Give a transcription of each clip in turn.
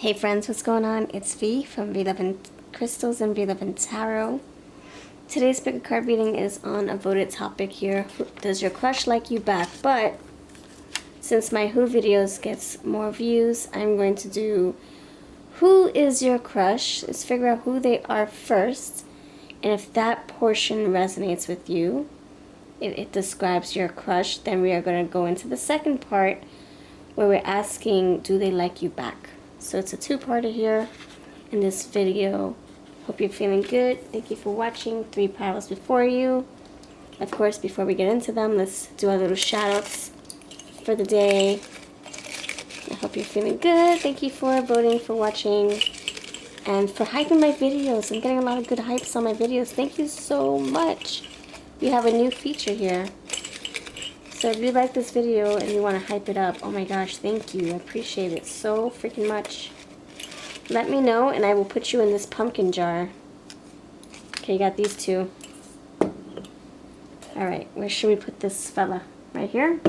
Hey friends, what's going on? It's V from VLoveCrystals and VLoveTarot. Today's pick a card reading is on a voted topic here. Does your crush like you back? But since my Who videos gets more views, I'm going to do Who is your crush? Let's figure out who they are first. And if that portion resonates with you, if it describes your crush, then we are going to go into the second part where we're asking, do they like you back? So it's a two-parter here in this video. Hope you're feeling good. Thank you for watching. 3 piles before you. Of course, before we get into them, let's do our little shout-outs for the day. I hope you're feeling good. Thank you for voting, for watching, and for hyping my videos. I'm getting a lot of good hypes on my videos. Thank you so much. We have a new feature here. So if you like this video and you want to hype it up, oh my gosh, thank you. I appreciate it so freaking much. Let me know and I will put you in this pumpkin jar. Okay, you got these two. Alright, where should we put this fella? Right here?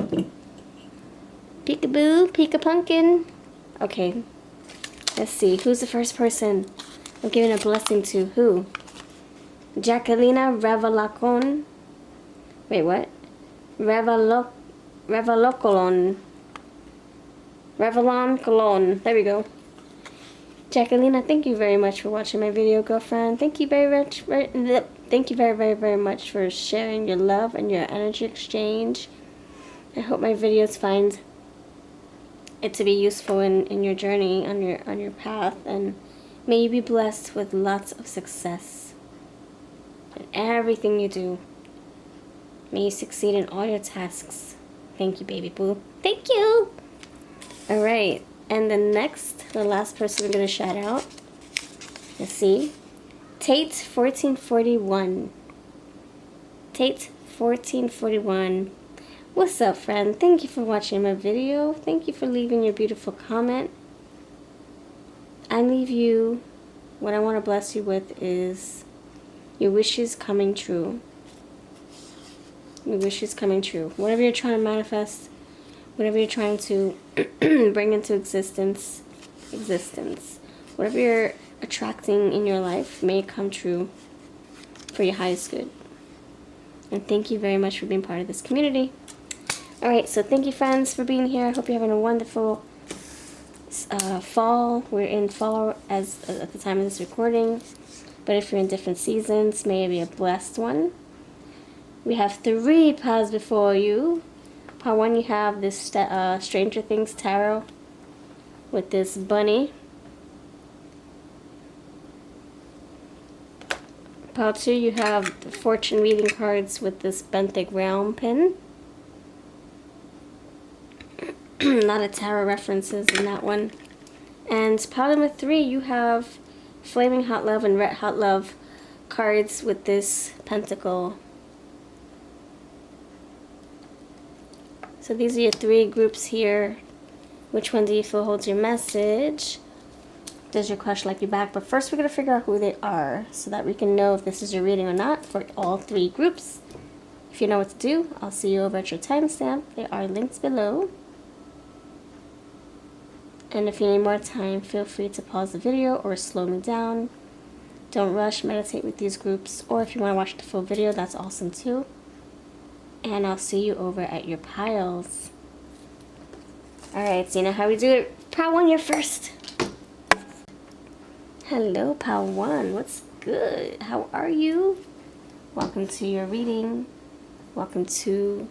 Peekaboo, peek-a-pumpkin. Okay, let's see. Who's the first person I'm giving a blessing to? Who? Jacquelina Revelacon. Wait, what? Revelon Colon. There we go. Jacqueline, thank you very much for watching my video, girlfriend. Thank you very much. Thank you very much for sharing your love and your energy exchange. I hope my videos find it to be useful in your journey on your path, and may you be blessed with lots of success in everything you do. May you succeed in all your tasks. Thank you, baby boo. Thank you! Alright, and the last person I'm going to shout out. Let's see. Tate1441. Tate1441. What's up, friend? Thank you for watching my video. Thank you for leaving your beautiful comment. I leave you, what I want to bless you with is your wishes coming true. Your wishes coming true. Whatever you're trying to manifest, whatever you're trying to bring into existence, whatever you're attracting in your life, may it come true for your highest good. And thank you very much for being part of this community. Alright, so thank you, friends, for being here. I hope you're having a wonderful fall. We're in fall at the time of this recording. But if you're in different seasons, may it be a blessed one. We have 3 piles before you. Pile 1, you have this Stranger Things tarot with this bunny. Pile 2, you have the fortune reading cards with this benthic realm pin. A lot of tarot references in that one. And pile number 3, you have Flaming Hot Love and Red Hot Love cards with this pentacle. So these are your 3 groups here. Which one do you feel holds your message? Does your crush like you back? But first we're going to figure out who they are so that we can know if this is your reading or not for all 3 groups. If you know what to do, I'll see you over at your timestamp. There are links below. And if you need more time, feel free to pause the video or slow me down. Don't rush, meditate with these groups. Or if you want to watch the full video, that's awesome too. And I'll see you over at your piles. Alright, so you know how we do it. Pile 1, you're first. Hello, Pile 1. What's good? How are you? Welcome to your reading. Welcome to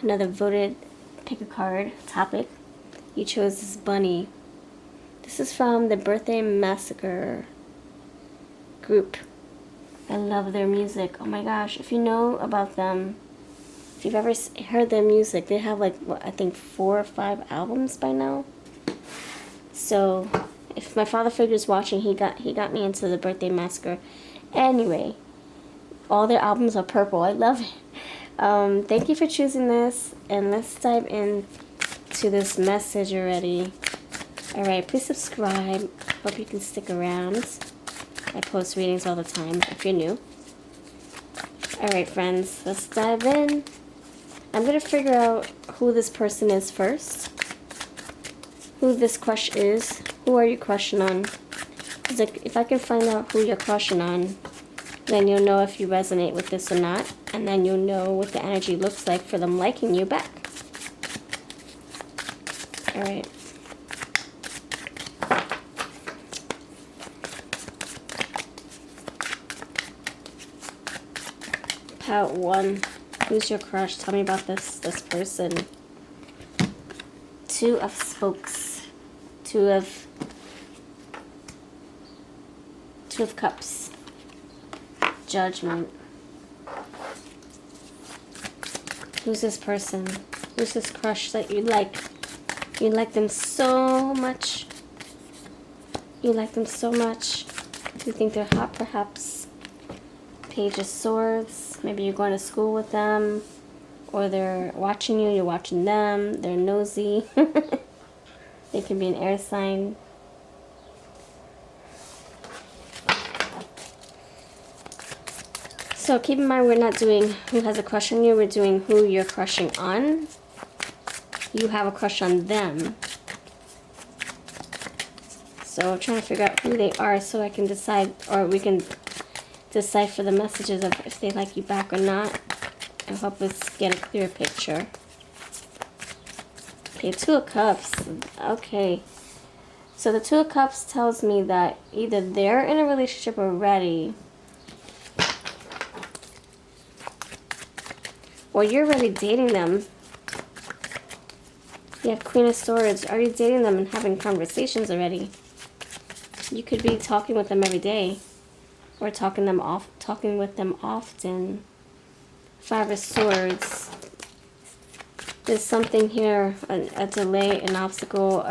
another voted pick a card topic. You chose this bunny. This is from the Birthday Massacre group. I love their music. Oh my gosh, if you know about them, if you've ever heard their music, they have like, what, I think 4 or 5 albums by now. So, if my father figure's watching, he got me into the Birthday Massacre. Anyway, all their albums are purple. I love it. Thank you for choosing this, and let's dive in to this message already. Alright, please subscribe. Hope you can stick around. I post readings all the time if you're new. Alright, friends, let's dive in. I'm going to figure out who this person is first. Who this crush is. Who are you crushing on? Because if I can find out who you're crushing on, then you'll know if you resonate with this or not. And then you'll know what the energy looks like for them liking you back. Alright. Part 1. Who's your crush? Tell me about this person. 2 of spokes. 2 of cups. Judgment. Who's this person? Who's this crush that you like? You like them so much. You like them so much. You think they're hot, perhaps. Page of Swords. Maybe you're going to school with them. Or they're watching you, you're watching them. They're nosy. They can be an air sign. So keep in mind, we're not doing who has a crush on you. We're doing who you're crushing on. You have a crush on them. So I'm trying to figure out who they are so I can decide, or we can decipher the messages of if they like you back or not. And help us get a clear picture. Okay, 2 of Cups. Okay. So the 2 of Cups tells me that either they're in a relationship already, or you're really dating them. You have Queen of Swords. Are you dating them and having conversations already? You could be talking with them every day, or talking with them often. 5 of Swords. There's something here, a delay, an obstacle.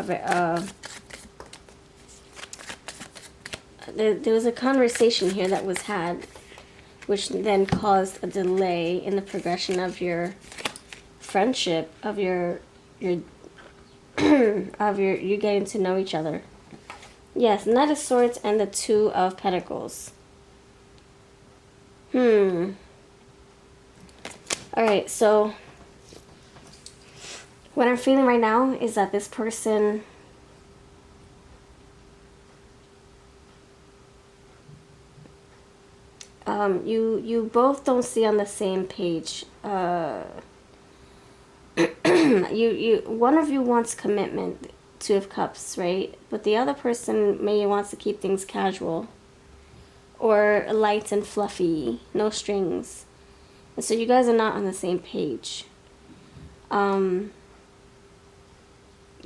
There was a conversation here that was had, which then caused a delay in the progression of your friendship, of your you getting to know each other. Yes, Knight of Swords and the 2 of Pentacles. Alright, so what I'm feeling right now is that this person you both don't see on the same page. One of you wants commitment, 2 of Cups, right? But the other person maybe wants to keep things casual or light and fluffy, no strings. And so you guys are not on the same page. You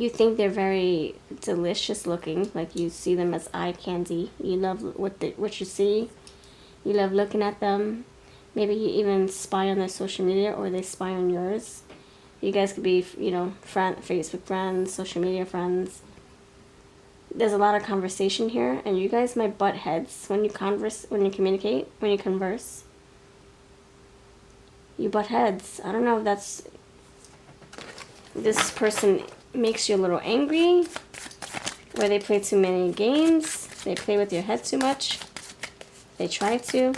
think they're very delicious looking, like you see them as eye candy. You love what you see. You love looking at them. Maybe you even spy on their social media, or they spy on yours. You guys could be, Facebook friends, social media friends. There's a lot of conversation here, and you guys might butt heads when you converse, when you communicate, when you converse. You butt heads. I don't know if that's... This person makes you a little angry, or they play too many games. They play with your head too much. They try to.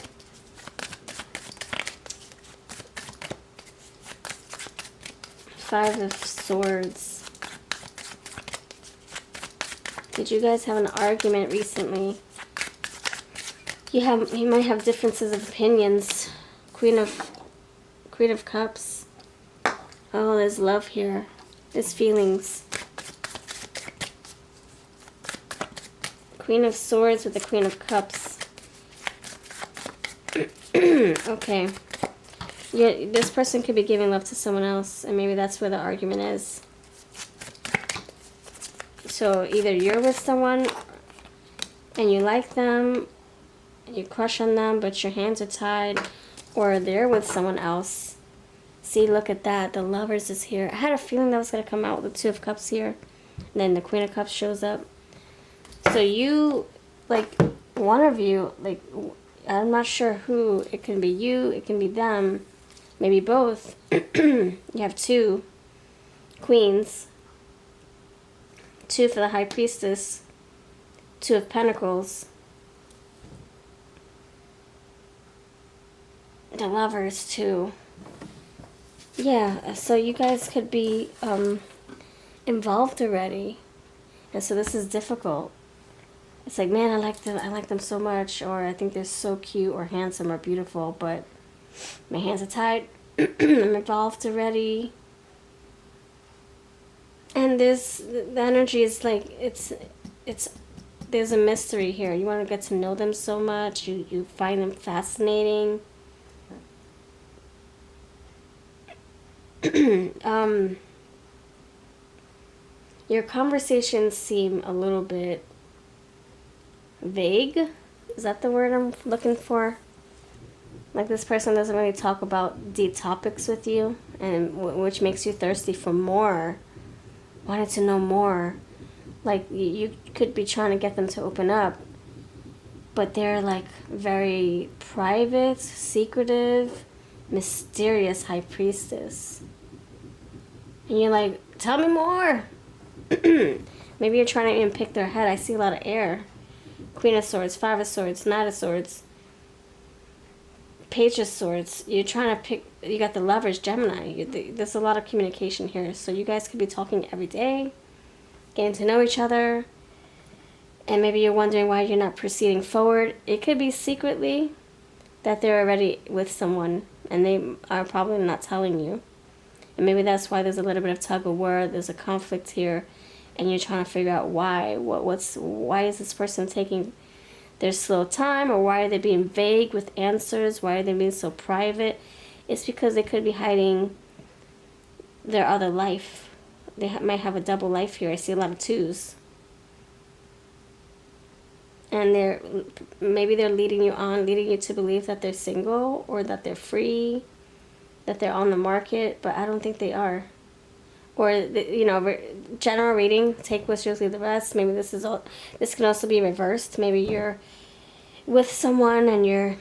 Five of Swords. Did you guys have an argument recently? You might have differences of opinions. Queen of Cups. Oh, there's love here. There's feelings. Queen of Swords with the Queen of Cups. Okay. Yeah, this person could be giving love to someone else, and maybe that's where the argument is. So either you're with someone and you like them, you crush on them, but your hands are tied, or they're with someone else. See, look at that. The Lovers is here. I had a feeling that was going to come out with the 2 of Cups here. And then the Queen of Cups shows up. So you, one of you, I'm not sure who. It can be you. It can be them. Maybe both. You have 2 Queens. 2 for the High Priestess. 2 of Pentacles. The Lovers, too. Yeah, so you guys could be involved already. And so this is difficult. It's like, man, I like them so much, or I think they're so cute or handsome or beautiful, but my hands are tied. I'm involved already. And the energy is like, it's there's a mystery here. You want to get to know them so much. You find them fascinating. Your conversations seem a little bit vague. Is that the word I'm looking for? Like this person doesn't really talk about deep topics with you, and which makes you thirsty for more, wanting to know more. Like you could be trying to get them to open up, but they're like very private, secretive, mysterious high priestess. And you're like, tell me more. Maybe you're trying to even pick their head. I see a lot of air. Queen of Swords, Five of Swords, Knight of Swords, Page of Swords. You're trying to pick, you got the Lovers, Gemini. There's a lot of communication here. So you guys could be talking every day, getting to know each other, and maybe you're wondering why you're not proceeding forward. It could be secretly that they're already with someone, and they are probably not telling you. And maybe that's why there's a little bit of tug of war. There's a conflict here, and you're trying to figure out why. Why is this person taking their slow time, or why are they being vague with answers? Why are they being so private? It's because they could be hiding their other life. They might have a double life here. I see a lot of twos. And maybe they're leading you to believe that they're single, or that they're free, that they're on the market, but I don't think they are. Or, general reading, take what's usually the rest. Maybe this can also be reversed. Maybe you're with someone and your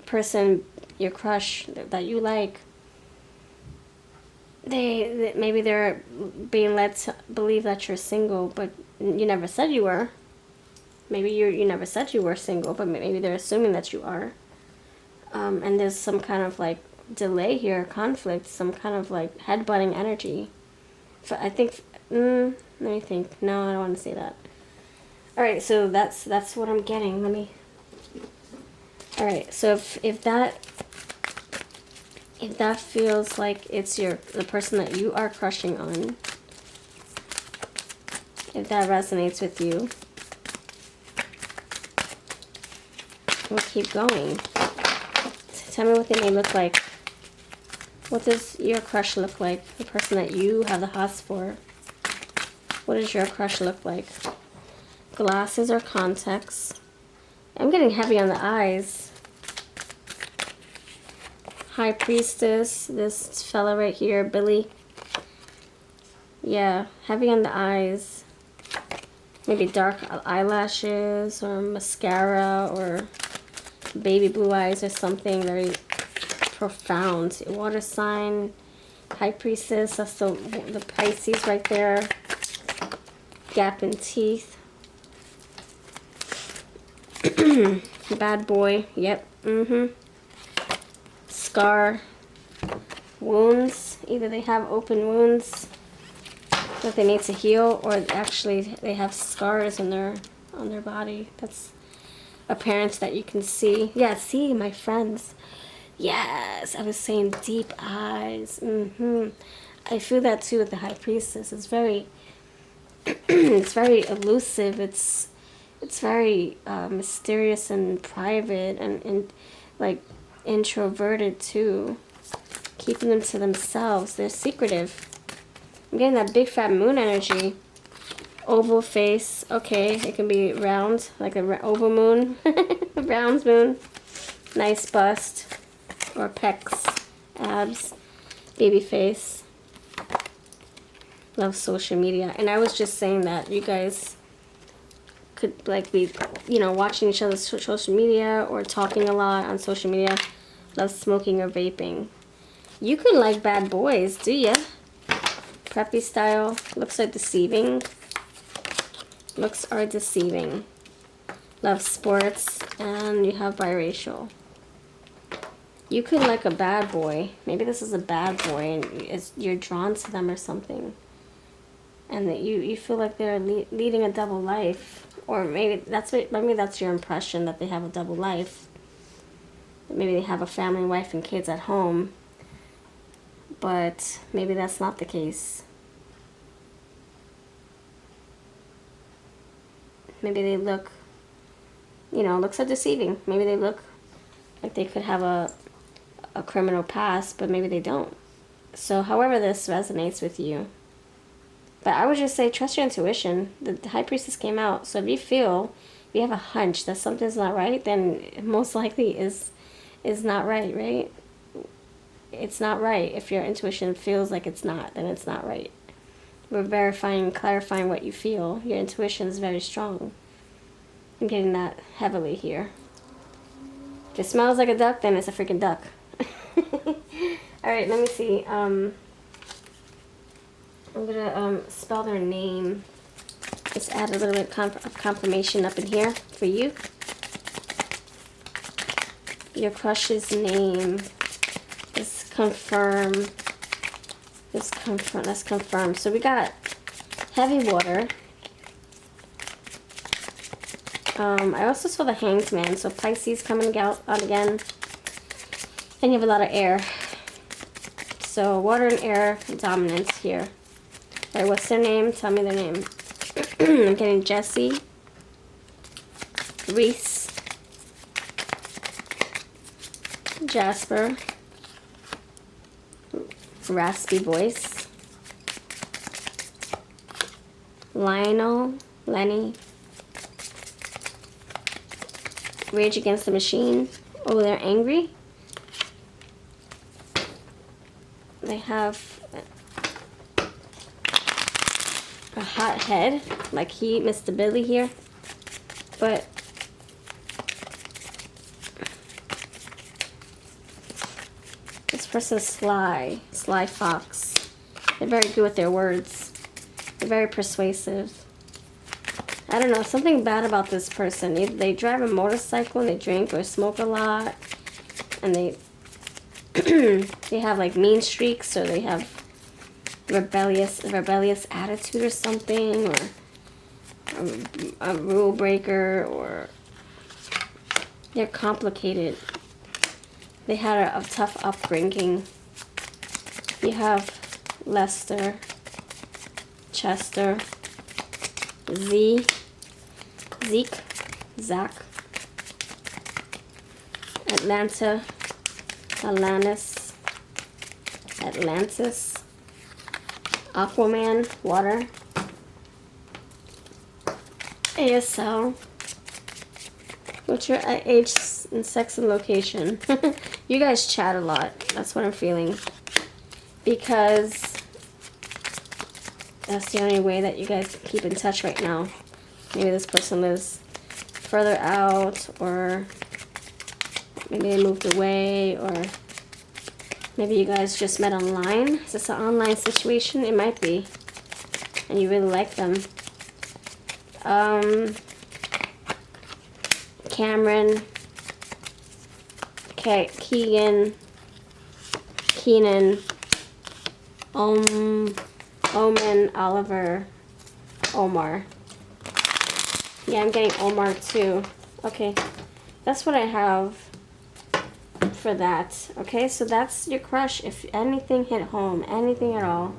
person, your crush that you like, maybe they're being led to believe that you're single, but you never said you were. Maybe you never said you were single, but maybe they're assuming that you are. And there's some kind of like delay here, conflict, some kind of like headbutting energy. I think, let me think. No, I don't want to say that. All right, so that's what I'm getting. All right, so if that feels like it's the person that you are crushing on, if that resonates with you, we'll keep going. So tell me what they may look like. What does your crush look like? The person that you have the hots for. What does your crush look like? Glasses or contacts? I'm getting heavy on the eyes. High Priestess. This fella right here, Billy. Yeah, heavy on the eyes. Maybe dark eyelashes or mascara or baby blue eyes or something very profound. Water sign, High Priestess, that's the Pisces right there. Gap in teeth. Bad boy, yep, Scar, wounds, either they have open wounds that they need to heal, or actually they have scars on their body. That's apparent that you can see. Yeah, see, my friends. Yes, I was saying deep eyes. I feel that too with the High Priestess. It's very, it's very elusive. It's very mysterious and private and like introverted too. Keeping them to themselves. They're secretive. I'm getting that big fat moon energy. Oval face. Okay, it can be round, like an oval moon. A round moon. Nice bust. Or pecs, abs, baby face. Love social media. And I was just saying that you guys could like be, watching each other's social media or talking a lot on social media. Love smoking or vaping. You could like bad boys, do ya? Preppy style. Looks are deceiving. Looks are deceiving. Love sports. And you have biracial. You could like a bad boy. Maybe this is a bad boy and you're drawn to them or something. and that you feel like they're leading a double life, or maybe that's your impression, that they have a double life. Maybe they have a family, wife, and kids at home, but maybe that's not the case. Maybe they look, looks are deceiving. Maybe they look like they could have a criminal past, but maybe they don't. So however this resonates with you. But I would just say trust your intuition. The High Priestess came out. So if you have a hunch that something's not right, then it most likely is not right, right? It's not right. If your intuition feels like it's not, then it's not right. We're verifying, clarifying what you feel. Your intuition is very strong. I'm getting that heavily here. If it smells like a duck, then it's a freaking duck. Alright, let me see. I'm gonna spell their name. Just add a little bit of confirmation up in here for you. Your crush's name is confirm. Let's confirm. So we got heavy water. I also saw the Hanged Man, so Pisces coming out again. And you have a lot of air. So water and air dominance here. All right, what's their name? Tell me their name. I'm getting Jesse, Reese, Jasper, raspy voice, Lionel, Lenny, Rage Against the Machine. Oh, they're angry. They have a hot head, like Mr. Billy here. But this person's sly fox. They're very good with their words. They're very persuasive. I don't know, something bad about this person. Either they drive a motorcycle and they drink or smoke a lot, and they they have like mean streaks, or they have rebellious attitude or something, or a rule breaker, or they're complicated. They had a tough upbringing. You have Lester, Chester, Zeke, Zach, Atlanta, Atlantis, Aquaman, water, ASL. What's your age and sex and location? You guys chat a lot. That's what I'm feeling. Because that's the only way that you guys can keep in touch right now. Maybe this person lives further out, or maybe they moved away, or maybe you guys just met online. Is this an online situation? It might be. And you really like them. Cameron, Keegan, Keenan, Omen, Oliver, Omar. Yeah, I'm getting Omar too. Okay, that's what I have for that. Okay, so that's your crush. If anything hit home, anything at all,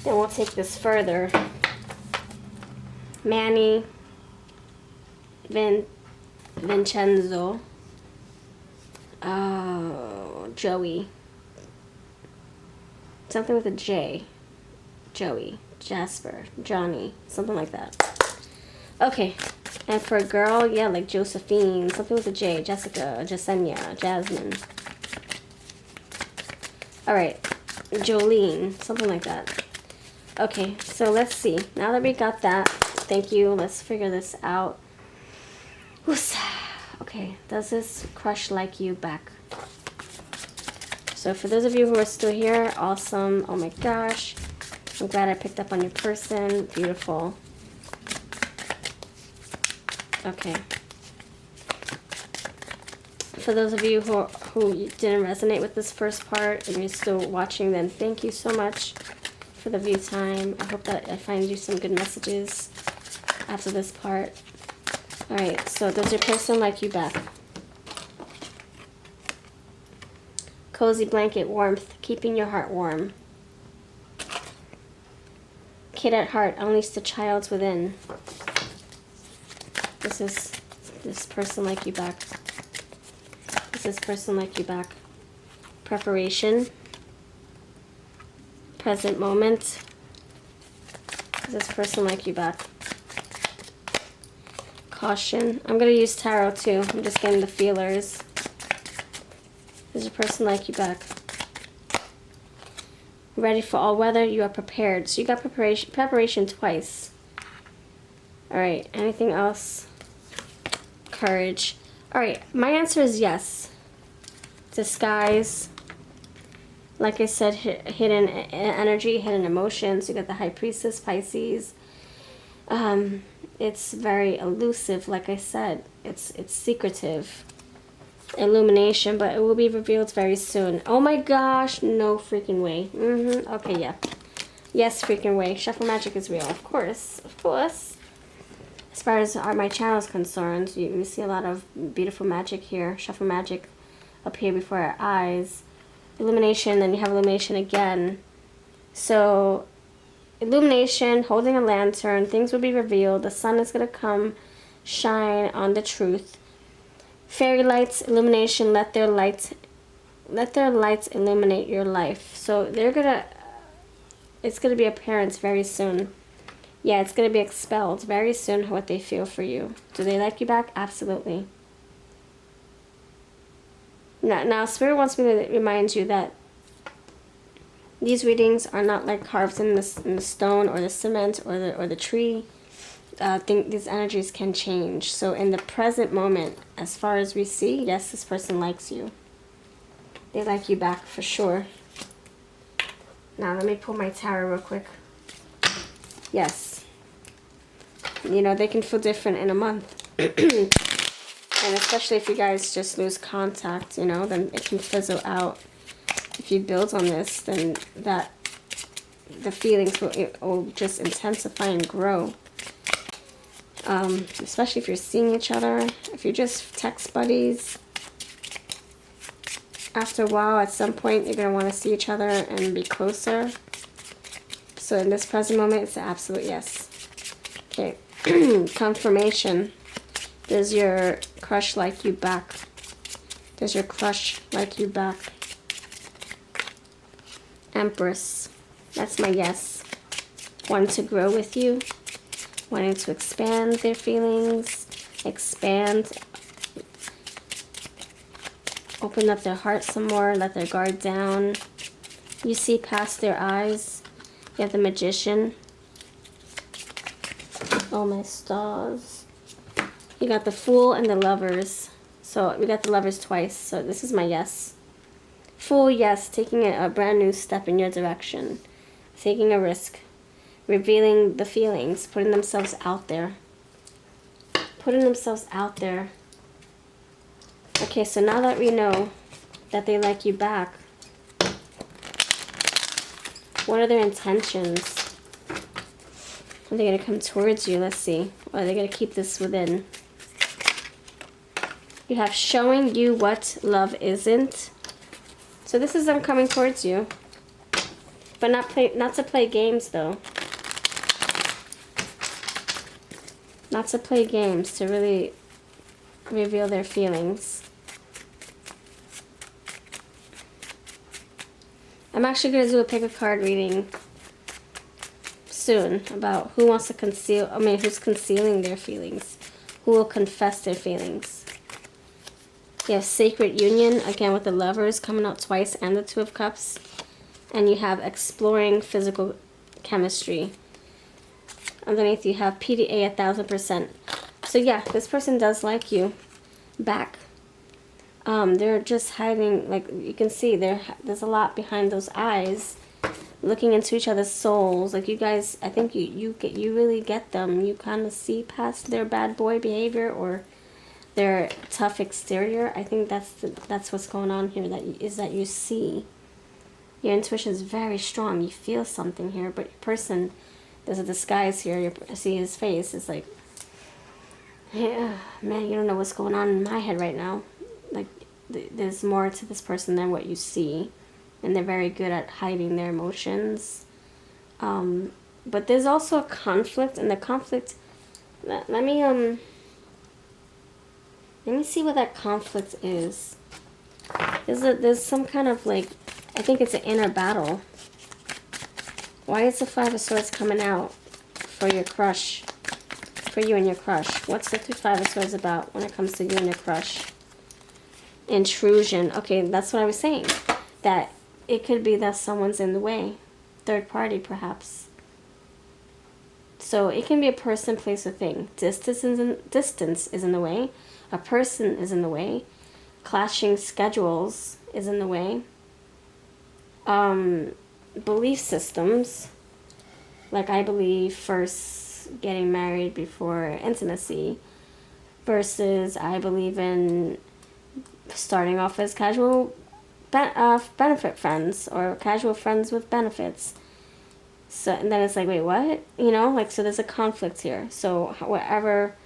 then we'll take this further. Manny, Vincenzo, Joey, something with a J, Joey, Jasper, Johnny, something like that. Okay, and for a girl, yeah, like Josephine, something with a J, Jessica, Jasenia, Jasmine. Alright, Jolene, something like that. Okay, so let's see. Now that we got that, thank you, let's figure this out. Okay, does this crush like you back? So for those of you who are still here, awesome. Oh my gosh, I'm glad I picked up on your person. Beautiful. Okay. For those of you who didn't resonate with this first part and you're still watching, then thank you so much for the view time. I hope that I find you some good messages after this part. Alright, so does your person like you back? Cozy blanket warmth, keeping your heart warm. Kid at heart, unleash the child's within. Does this person like you back? Does this person like you back? Preparation. Present moment. Does this person like you back? Caution. I'm going to use tarot too. I'm just getting the feelers. Does your person like you back? Ready for all weather, you are prepared. So you got preparation twice. Alright, anything else? Courage. Alright, my answer is yes. Disguise. Like I said, hidden energy, hidden emotions. You got the High Priestess, Pisces. It's very elusive, like I said. It's secretive. Illumination, but it will be revealed very soon. Oh my gosh, no freaking way. Okay, yeah. Yes, freaking way. Shuffle magic is real, of course. Of course. As far as my channel is concerned, you see a lot of beautiful magic here. Shuffle magic up here before our eyes. Illumination, then you have illumination again. So, illumination, holding a lantern, things will be revealed. The sun is going to come shine on the truth. Fairy lights, illumination, let their lights illuminate your life. So it's gonna be apparent very soon. Yeah, it's gonna be expelled very soon what they feel for you. Do they like you back? Absolutely. Now Spirit wants me to remind you that these readings are not like carved in the stone or the cement or the tree. These energies can change. So in the present moment, as far as we see, yes, this person likes you. They like you back for sure. Now let me pull my tarot real quick. Yes. You know, they can feel different in a month. And especially if you guys just lose contact, you know, then it can fizzle out. If you build on this, then the feelings will just intensify and grow. Especially if you're seeing each other, if you're just text buddies, after a while, at some point, you're going to want to see each other and be closer. So in this present moment, it's an absolute yes. Okay, confirmation. Does your crush like you back? Does your crush like you back? Empress. That's my yes. Wanting to grow with you. Wanting to expand their feelings. Expand. Open up their heart some more. Let their guard down. You see past their eyes. You have the Magician. Oh my stars. You got the Fool and the Lovers. So we got the Lovers twice. So this is my yes. Fool, yes. Taking a brand new step in your direction. Taking a risk. Revealing the feelings. Putting themselves out there. Putting themselves out there. Okay, so now that we know that they like you back, what are their intentions? Are they going to come towards you? Let's see. Or are they going to keep this within? You have showing you what love isn't. So this is them coming towards you. But not to play games, though. Not to play games, to really reveal their feelings. I'm actually going to do a pick a card reading soon about who wants to conceal, who's concealing their feelings. Who will confess their feelings. You have Sacred Union, again with the Lovers coming out twice and the Two of Cups. And you have Exploring Physical Chemistry. Underneath you have PDA 1000%. So yeah, this person does like you back. They're just hiding, like you can see there's a lot behind those eyes, looking into each other's souls. Like you guys, I think you really get them. You kind of see past their bad boy behavior or their tough exterior. I think that's what's going on here. That you see Your intuition is very strong. You feel something here, but your person, there's a disguise here. You see his face. It's like, yeah, man, you don't know what's going on in my head right now. Like, there's more to this person than what you see. And they're very good at hiding their emotions. But there's also a conflict, and the conflict, let me see what that conflict is. There's some kind of, like, I think it's an inner battle. Why is the Five of Swords coming out for your crush? For you and your crush. What's the Five of Swords about when it comes to you and your crush? Intrusion. Okay, that's what I was saying. That it could be that someone's in the way. Third party, perhaps. So it can be a person, place, or thing. Distance is in the way. A person is in the way. Clashing schedules is in the way. Belief systems. Like, I believe first getting married before intimacy. Versus I believe in starting off as casual benefit friends. Or casual friends with benefits. So, and then it's like, wait, what? You know, like, so there's a conflict here. So whatever,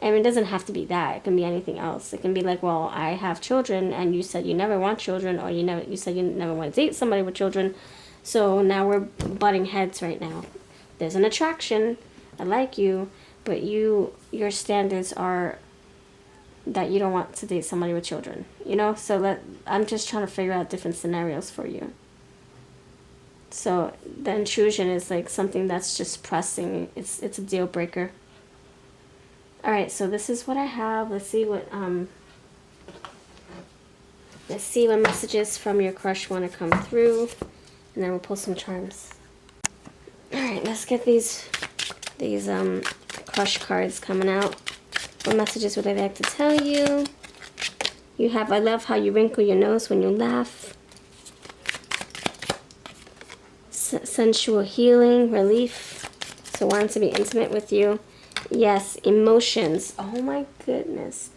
I mean, it doesn't have to be that. It can be anything else. It can be like, well, I have children, and you said you never want children, or you said you never want to date somebody with children. So now we're butting heads right now. There's an attraction. I like you, but your standards are that you don't want to date somebody with children. You know, so I'm just trying to figure out different scenarios for you. So the intrusion is like something that's just pressing. It's a deal breaker. All right, so this is what I have. Let's see what messages from your crush want to come through, and then we'll pull some charms. All right, let's get these crush cards coming out. What messages would I like to tell you? You have, I love how you wrinkle your nose when you laugh. Sensual healing, relief. So wanting to be intimate with you. Yes, emotions. Oh my goodness.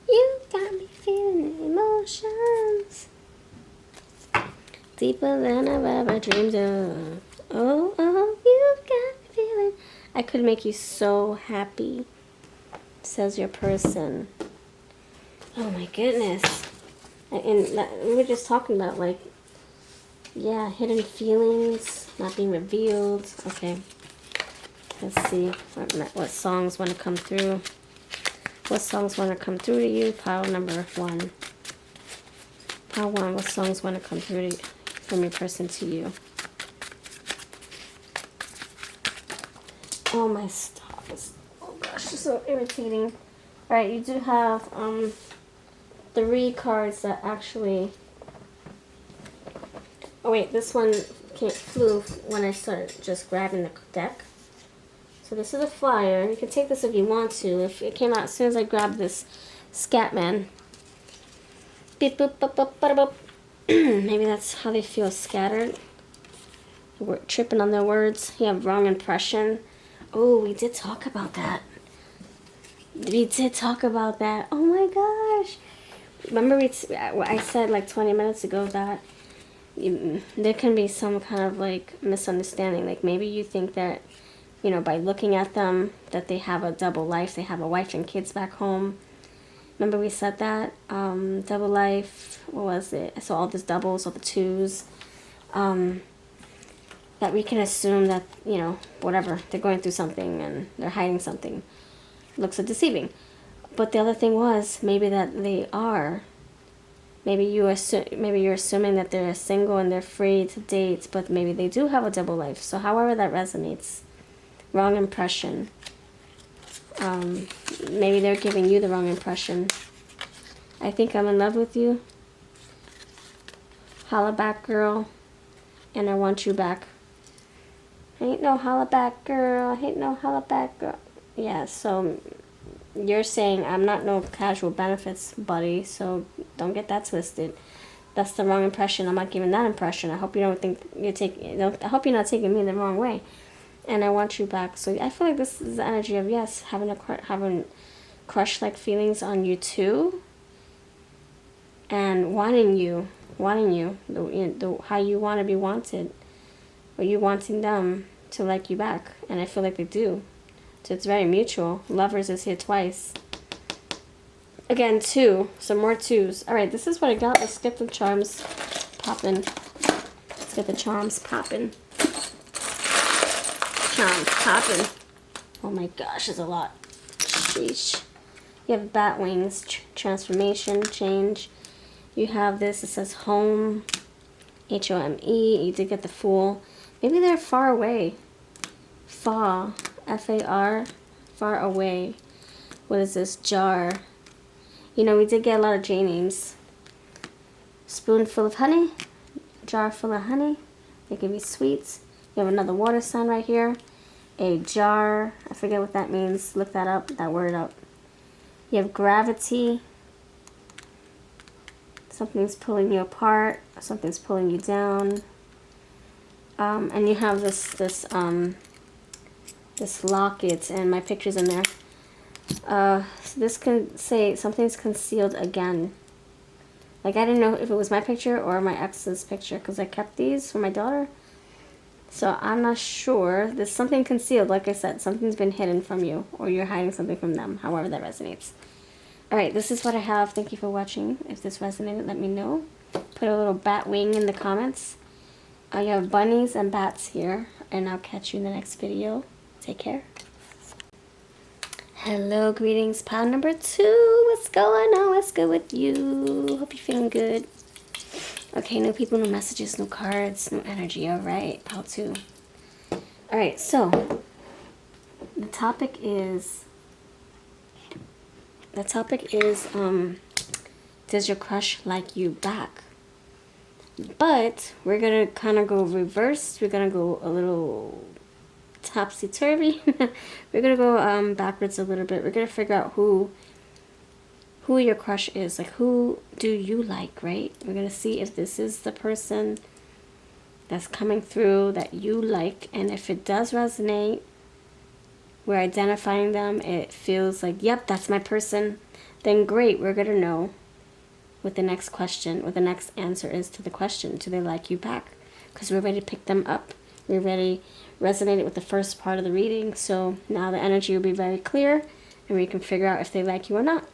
You got me feeling emotions. Deeper than I've ever dreamed of. Oh, you got me feeling. I could make you so happy, says your person. Oh my goodness. And we were just talking about, like, yeah, hidden feelings, not being revealed. Okay. Let's see what songs want to come through. What songs want to come through to you? Pile number 1. Pile 1, what songs want to come through from your person to you? Oh, my stars. Oh, gosh, it's so irritating. All right, you do have 3 cards that actually... Oh wait, this one flew when I started just grabbing the deck. So this is a flyer. You can take this if you want to. If it came out as soon as I grabbed this Scatman. Beep, boop, boop, boop, bada, boop. Maybe that's how they feel, scattered. We're tripping on their words. You have wrong impression. Oh, we did talk about that. We did talk about that. Oh my gosh. Remember I said like 20 minutes ago that there can be some kind of like misunderstanding. Like maybe you think that, you know, by looking at them that they have a double life. They have a wife and kids back home. Remember we said that? Double life. What was it? So all these doubles, all the twos. That we can assume that, you know, whatever, they're going through something and they're hiding something. Looks so deceiving. But the other thing was maybe that they are. Maybe you're assuming that they're single and they're free to date, but maybe they do have a double life. So however that resonates. Wrong impression. Maybe they're giving you the wrong impression. I think I'm in love with you. Holla back, girl. And I want you back. Ain't no holla back, girl. Ain't no holla back, girl. Yeah, so you're saying I'm not no casual benefits buddy, so don't get that twisted. That's the wrong impression. I'm not giving that impression. I hope you don't think I hope you're not taking me the wrong way. And I want you back. So I feel like this is the energy of, yes, having crush-like feelings on you too, and wanting you wanting you, how you want to be wanted, or you wanting them to like you back. And I feel like they do. So it's very mutual. Lovers is here twice. Again, 2. Some more 2s. Alright, this is what I got. Let's get the charms popping. Let's get the charms popping. Charms popping. Oh my gosh, there's a lot. Sheesh. You have bat wings, transformation, change. You have this, it says home, H-O-M-E. You did get the Fool. Maybe they're far away. Far, F-A-R, far away. What is this? Jar. You know, we did get a lot of J names. Spoonful of honey, jar full of honey. They give you sweets. You have another water sign right here. A jar, I forget what that means. Look that up, that word up. You have gravity. Something's pulling you apart. Something's pulling you down. And you have this locket, and my picture's in there. So this can say something's concealed again. Like, I didn't know if it was my picture or my ex's picture, because I kept these for my daughter. So I'm not sure. There's something concealed. Like I said, something's been hidden from you, or you're hiding something from them, however that resonates. Alright, this is what I have. Thank you for watching. If this resonated, let me know. Put a little bat wing in the comments. You have bunnies and bats here, and I'll catch you in the next video. Take care. Hello, greetings, pile number 2. What's going on? What's good with you? Hope you're feeling good. Okay, no people, no messages, no cards, no energy. Alright, pile 2. Alright, so the topic is does your crush like you back? But we're gonna kind of go reverse. We're gonna go a little topsy-turvy. We're gonna go backwards a little bit. We're gonna figure out who your crush is. Like, who do you like, right? We're gonna see if this is the person that's coming through that you like, and if it does resonate, we're identifying them, it feels like, yep, that's my person, then great, we're gonna know what the next question, what the next answer is to the question. Do they like you back? Because we're ready to pick them up. We already resonated with the first part of the reading, so now the energy will be very clear, and we can figure out if they like you or not.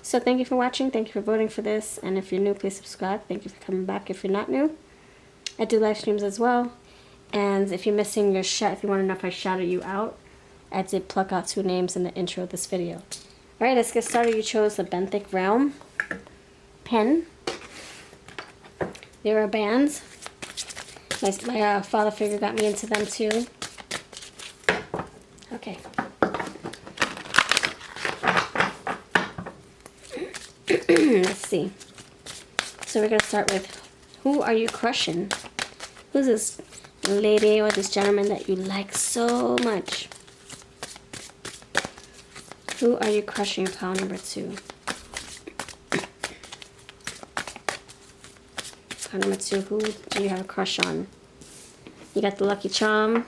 So thank you for watching. Thank you for voting for this. And if you're new, please subscribe. Thank you for coming back if you're not new. I do live streams as well. And if you're missing your shout, if you want to know if I shouted you out, I did pluck out 2 names in the intro of this video. Alright, let's get started. You chose the Benthic Realm pen. There are bands. My father figure got me into them too. Okay. Let's see. So we're going to start with, who are you crushing? Who's this lady or this gentleman that you like so much? Who are you crushing, pile number 2? Pile number 2, who do you have a crush on? You got the Lucky Charm.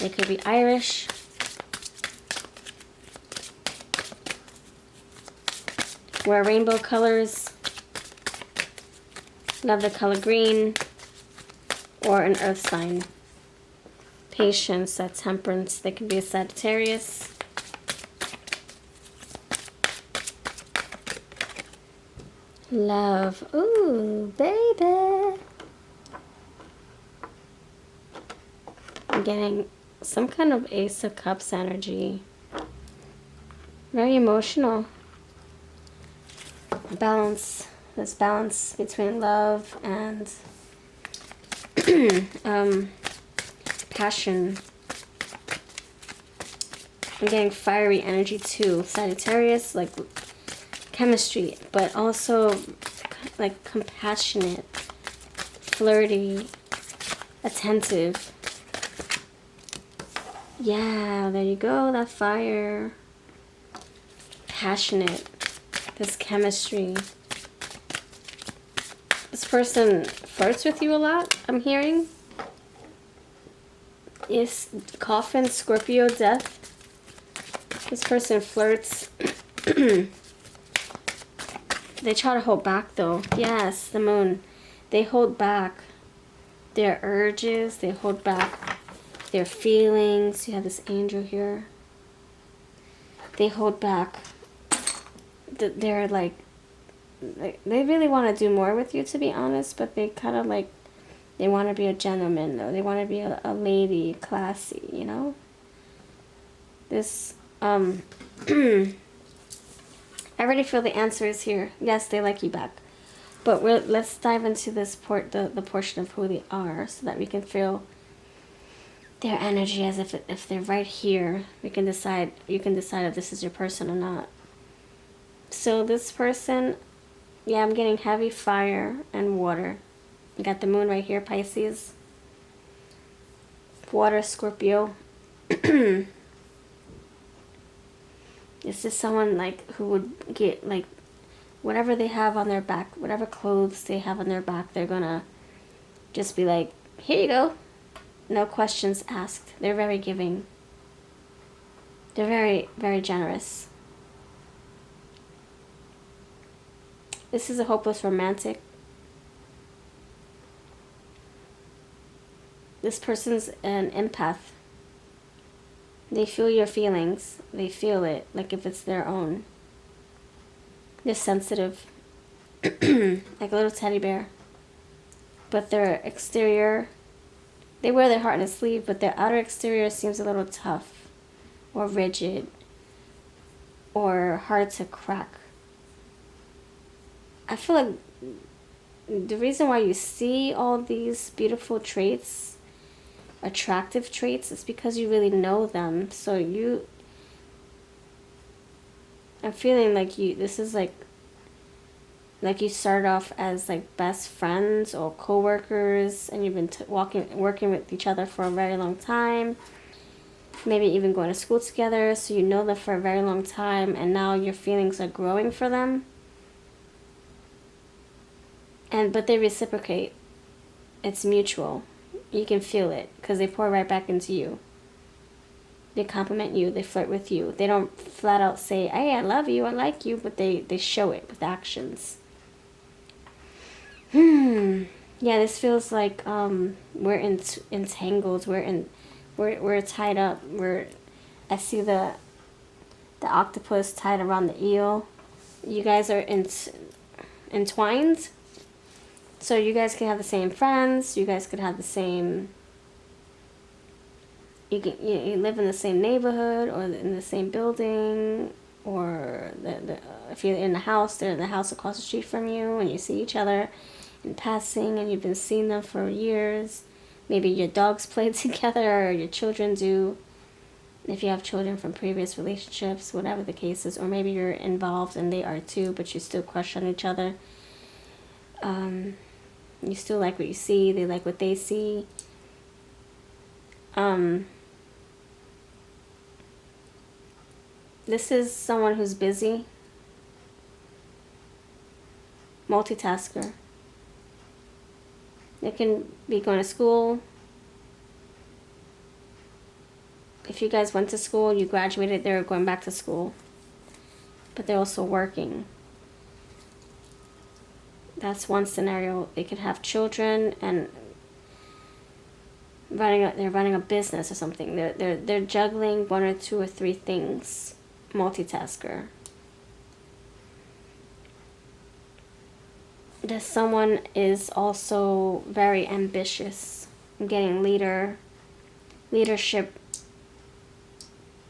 They could be Irish. Wear rainbow colors. Love the color green. Or an earth sign. Patience, that's Temperance. They could be a Sagittarius. Love. Ooh, baby. I'm getting some kind of Ace of Cups energy. Very emotional. Balance. This balance between love and passion. I'm getting fiery energy too. Sagittarius, like chemistry, but also like compassionate, flirty, attentive. Yeah, there you go, that fire. Passionate. This chemistry. This person flirts with you a lot, I'm hearing. Yes, Coffin, Scorpio, Death. This person flirts They try to hold back though. Yes, the moon. They hold back their urges. They hold back their feelings. You have this angel here. They hold back. They're like, they really want to do more with you, to be honest, but they kind of like, they want to be a gentleman though. They want to be a lady, classy, you know? This, I already feel the answer is here. Yes, they like you back. But let's dive into this the portion of who they are so that we can feel their energy as if they're right here. We can decide, you can decide if this is your person or not. So this person, yeah, I'm getting heavy fire and water. You got the moon right here, Pisces. Water, Scorpio. This is someone like who would get like whatever they have on their back, whatever clothes they have on their back, they're gonna just be like, here you go. No questions asked. They're very giving. They're very, very generous. This is a hopeless romantic. This person's an empath. They feel your feelings. They feel it like if it's their own. They're sensitive. Like a little teddy bear. But their exterior, they wear their heart on a sleeve, but their outer exterior seems a little tough or rigid or hard to crack. I feel like the reason why you see all these beautiful traits, attractive traits, is because you really know them. So I'm feeling like this is like you started off as like best friends or co-workers, and you've been working with each other for a very long time, maybe even going to school together, so you know them for a very long time, and now your feelings are growing for them. But they reciprocate. It's mutual. You can feel it because they pour right back into you. They compliment you. They flirt with you. They don't flat out say, hey, I love you, I like you, but they show it with actions. Yeah, this feels like we're entangled. We're tied up. I see the octopus tied around the eel. You guys are entwined. So you guys can have the same friends. You guys could have the same. You live in the same neighborhood or in the same building, or if you're in the house, they're in the house across the street from you, and you see each other in passing, and you've been seeing them for years. Maybe your dogs play together, or your children do. If you have children from previous relationships, whatever the case is, or maybe you're involved and they are too, but you still crush on each other. You still like what you see, they like what they see. This is someone who's busy, multitasker. They can be going to school. If you guys went to school, you graduated, they're going back to school. But they're also working. That's one scenario. They could have children and they're running a business or something. They're juggling one or two or three things. Multitasker. This someone is also very ambitious. I'm getting leadership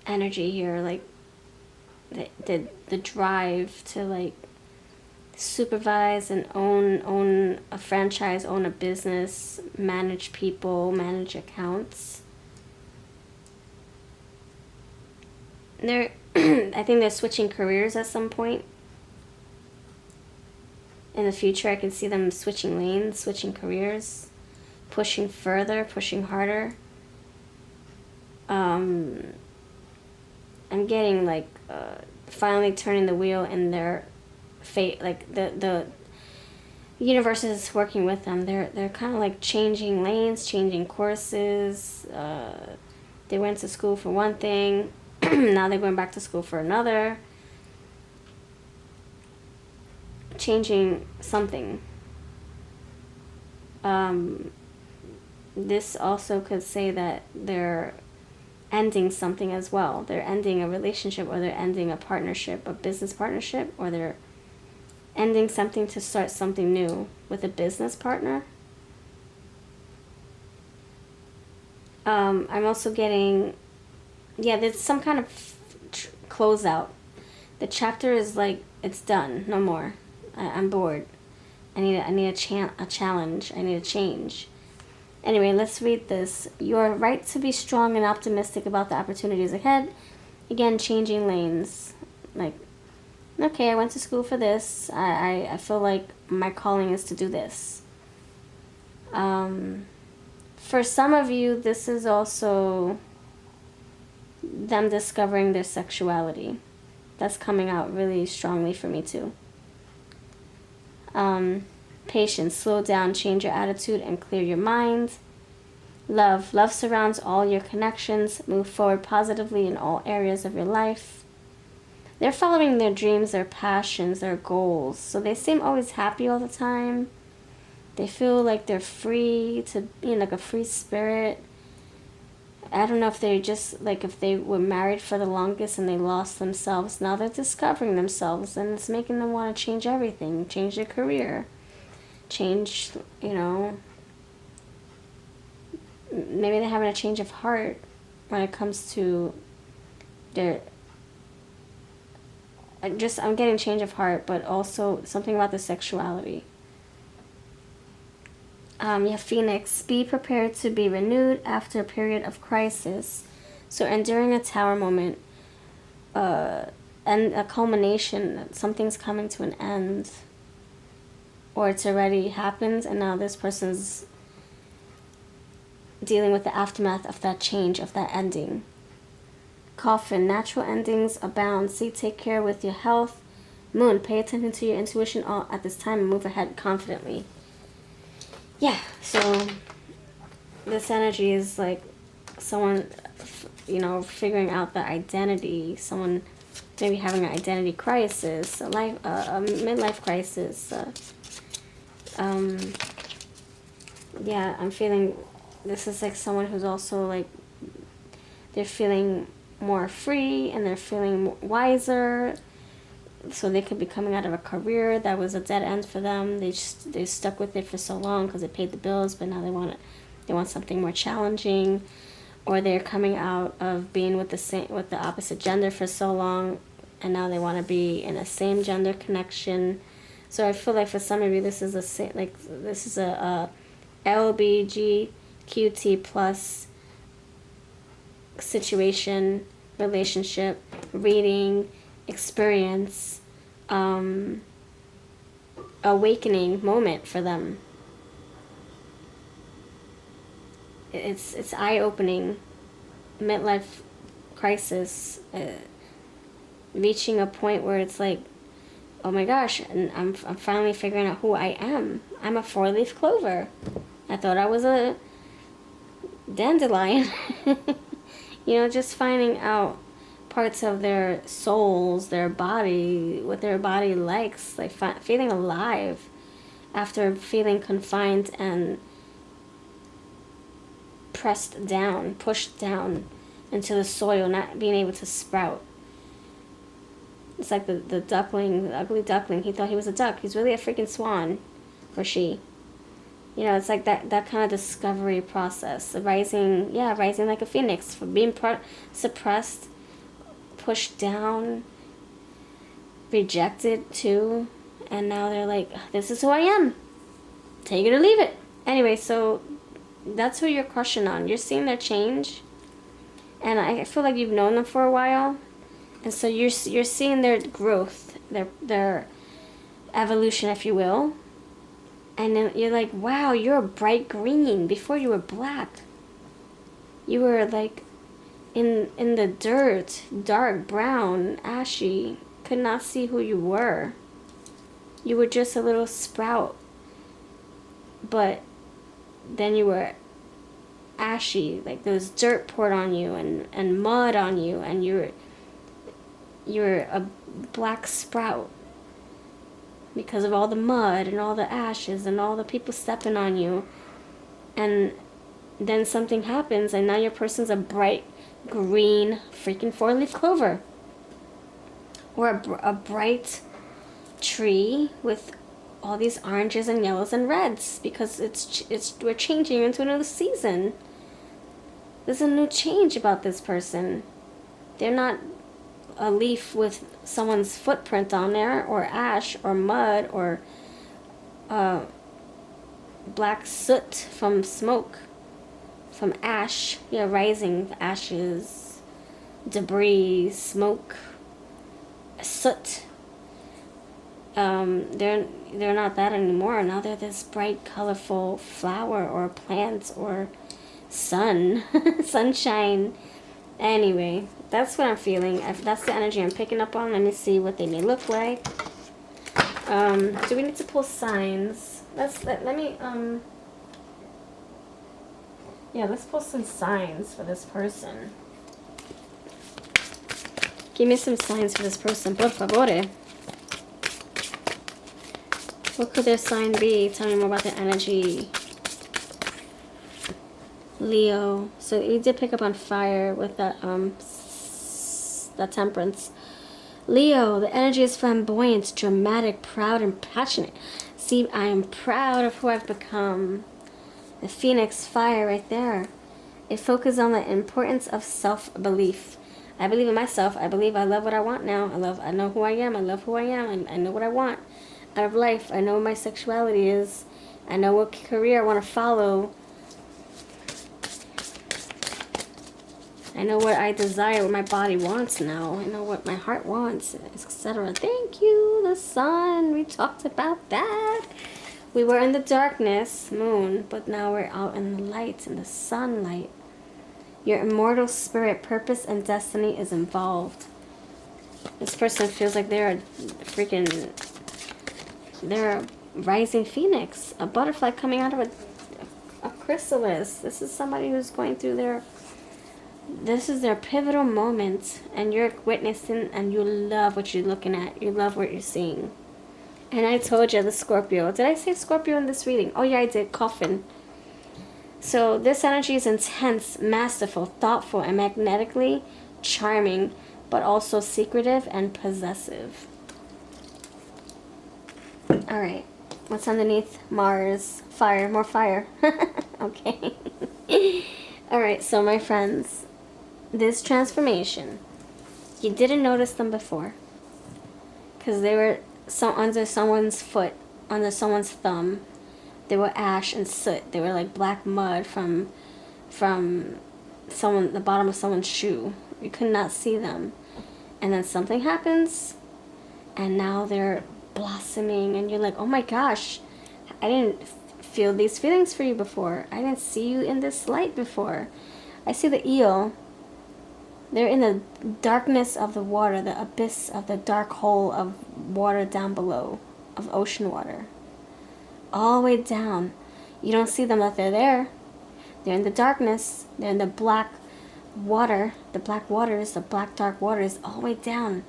energy here, like the drive to like supervise and own a franchise, own a business, manage people, manage accounts. I think they're switching careers at some point. In the future, I can see them switching lanes, switching careers, pushing further, pushing harder. I'm getting like finally turning the wheel in their fate. Like the universe is working with them. They're kind of like changing lanes, changing courses. They went to school for one thing. Now they're going back to school for another. changing something. This also could say that they're ending something as well. They're ending a relationship, or they're ending a partnership, a business partnership, or they're ending something to start something new with a business partner. I'm also getting, there's some kind of closeout. The chapter is like, it's done, no more. I'm bored. I need a challenge. I need a change. Anyway, let's read this. You are right to be strong and optimistic about the opportunities ahead. Again, changing lanes. Like, okay, I went to school for this. I feel like my calling is to do this. For some of you, this is also them discovering their sexuality. That's coming out really strongly for me too. Patience, slow down, change your attitude, and clear your mind. Love surrounds all your connections. Move forward positively in all areas of your life. They're following their dreams, their passions, their goals. So they seem always happy all the time. They feel like they're free to, like a free spirit. I don't know if they're just, like, if they were married for the longest and they lost themselves. Now they're discovering themselves, and it's making them want to change everything. Change their career. Change, maybe they're having a change of heart when it comes to their... I'm getting change of heart, but also something about the sexuality. You have Phoenix. Be prepared to be renewed after a period of crisis. So enduring a tower moment, and a culmination, something's coming to an end. Or it's already happened, and now this person's dealing with the aftermath of that change, of that ending. Coffin. Natural endings abound. See, take care with your health. Moon. Pay attention to your intuition all at this time and move ahead confidently. Yeah, so this energy is like someone, figuring out the identity. Someone maybe having an identity crisis, a midlife crisis. I'm feeling this is like someone who's also like, they're feeling more free and they're feeling wiser. So they could be coming out of a career that was a dead end for them. They stuck with it for so long because it paid the bills, but now they want something more challenging. Or they're coming out of being with the opposite gender for so long, and now they want to be in a same gender connection. So I feel like for some of you, this is a LBGQT plus situation, relationship, reading, experience, awakening moment for them. It's eye-opening, midlife crisis, reaching a point where it's like, oh my gosh, and I'm finally figuring out who I am. I'm a 4-leaf clover. I thought I was a dandelion. Just finding out parts of their souls, their body, what their body likes, like feeling alive after feeling confined and pressed down, pushed down into the soil, not being able to sprout. It's like the duckling, the ugly duckling. He thought he was a duck. He's really a freaking swan, or she. It's like that kind of discovery process. Rising like a phoenix, from being suppressed, pushed down, rejected too, and now they're like, this is who I am. Take it or leave it. Anyway, so that's who you're crushing on. You're seeing their change, and I feel like you've known them for a while, and so you're seeing their growth, their evolution, if you will. And then you're like, wow, you're a bright green. Before you were black. You were like in the dirt, dark brown, ashy. Could not see who you were. You were just a little sprout. But then you were ashy, like there was dirt poured on you and mud on you, and you're a black sprout. because of all the mud and all the ashes and all the people stepping on you. And then something happens and now your person's a bright green freaking 4-leaf clover. Or a bright tree with all these oranges and yellows and reds, because we're changing into another season. There's a new change about this person. They're not a leaf with someone's footprint on there, or ash, or mud, or black soot from smoke, from ash. Yeah, rising ashes, debris, smoke, soot. They're not that anymore. Now they're this bright, colorful flower or plant or sun, sunshine. Anyway, that's what I'm feeling. That's the energy I'm picking up on. Let me see what they may look like. Do we need to pull signs? Let me let's pull some signs for this person. Give me some signs for this person, por favor. What could their sign be? Tell me more about their energy. Leo. So you did pick up on fire with that temperance. Leo, the energy is flamboyant, dramatic, proud, and passionate. See, I am proud of who I've become. The phoenix fire right there. It focuses on the importance of self-belief. I believe in myself. I believe I love what I want now. I know who I am. I love who I am. I know what I want out of life. I know what my sexuality is. I know what career I want to follow. I know what I desire, what my body wants now. I know what my heart wants, etc. Thank you, the sun. We talked about that. We were in the darkness, moon, but now we're out in the light, in the sunlight. Your immortal spirit, purpose, and destiny is involved. This person feels like they're a rising phoenix, a butterfly coming out of a chrysalis. This is somebody who's going through this is their pivotal moment, and you're witnessing, and you love what you're looking at. You love what you're seeing. And I told you, the Scorpio. Did I say Scorpio in this reading? Oh yeah, I did. Coffin. So this energy is intense, masterful, thoughtful, and magnetically charming, but also secretive and possessive. Alright. What's underneath? Mars. Fire. More fire. Okay. Alright, so my friends, this transformation, you didn't notice them before because they were under someone's foot, under someone's thumb. They were ash and soot. They were like black mud from the bottom of someone's shoe. You could not see them. And then something happens, and now they're blossoming, and you're like, oh my gosh, I didn't feel these feelings for you before. I didn't see you in this light before. I see the eel. They're in the darkness of the water, the abyss of the dark hole of water down below, of ocean water. All the way down. You don't see them, that they're there. They're in the darkness. They're in the black water. The black waters, the black dark waters, all the way down.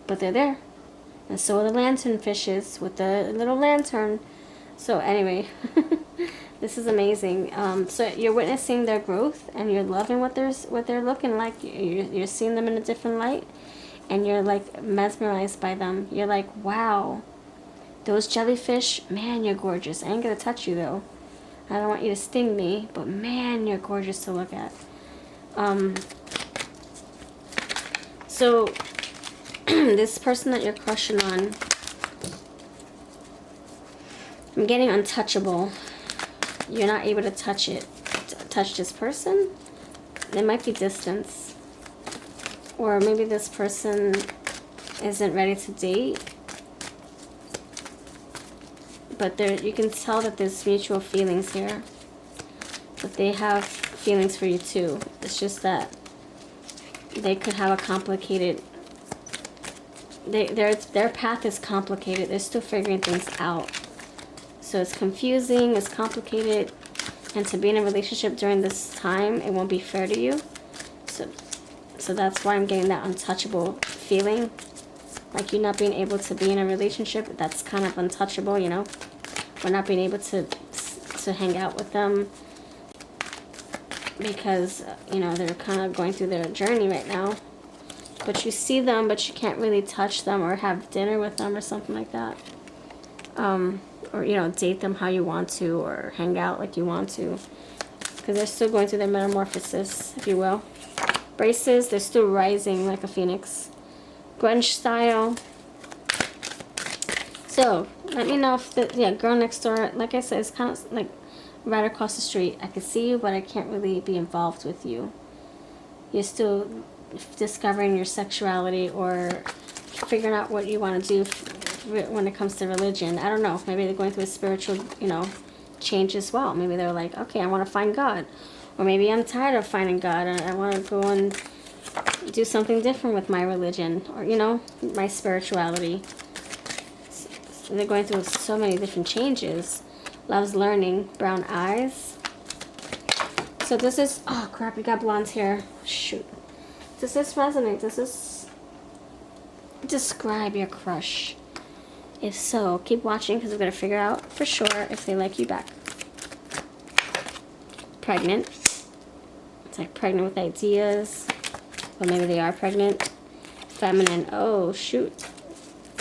But they're there. And so are the lantern fishes with the little lantern. So anyway, this is amazing. So you're witnessing their growth, and you're loving what they're looking like. You're seeing them in a different light, and you're like mesmerized by them. You're like, wow, those jellyfish, man, you're gorgeous. I ain't gonna touch you though. I don't want you to sting me, but man, you're gorgeous to look at. So this person that you're crushing on, I'm getting untouchable. You're not able to touch this person. There might be distance. Or maybe this person isn't ready to date. But you can tell that there's mutual feelings here. But they have feelings for you too. It's just that they could have a complicated... Their path is complicated. They're still figuring things out. So it's confusing, it's complicated, and to be in a relationship during this time, it won't be fair to you. So that's why I'm getting that untouchable feeling. Like you not being able to be in a relationship that's kind of untouchable, you know, or not being able to hang out with them because, you know, they're kind of going through their journey right now. But you see them, but you can't really touch them or have dinner with them or something like that. Or, you know, date them how you want to or hang out like you want to. Because they're still going through their metamorphosis, if you will. Braces, they're still rising like a phoenix. Grunge style. So, let me know if the, yeah, girl next door, like I said, it's kind of like right across the street. I can see you, but I can't really be involved with you. You're still discovering your sexuality or figuring out what you want to do when it comes to religion. I don't know. Maybe they're going through a spiritual, you know, change as well. Maybe they're like, okay, I want to find God. Or maybe I'm tired of finding God and I want to go and do something different with my religion or, you know, my spirituality. So they're going through so many different changes. Loves learning. Brown eyes. So this is, oh crap, we got blonde hair. Shoot. Does this resonate? Does this describe your crush? If so, keep watching because we're going to figure out for sure if they like you back. Pregnant. It's like pregnant with ideas. Or maybe they are pregnant. Feminine. Oh, shoot.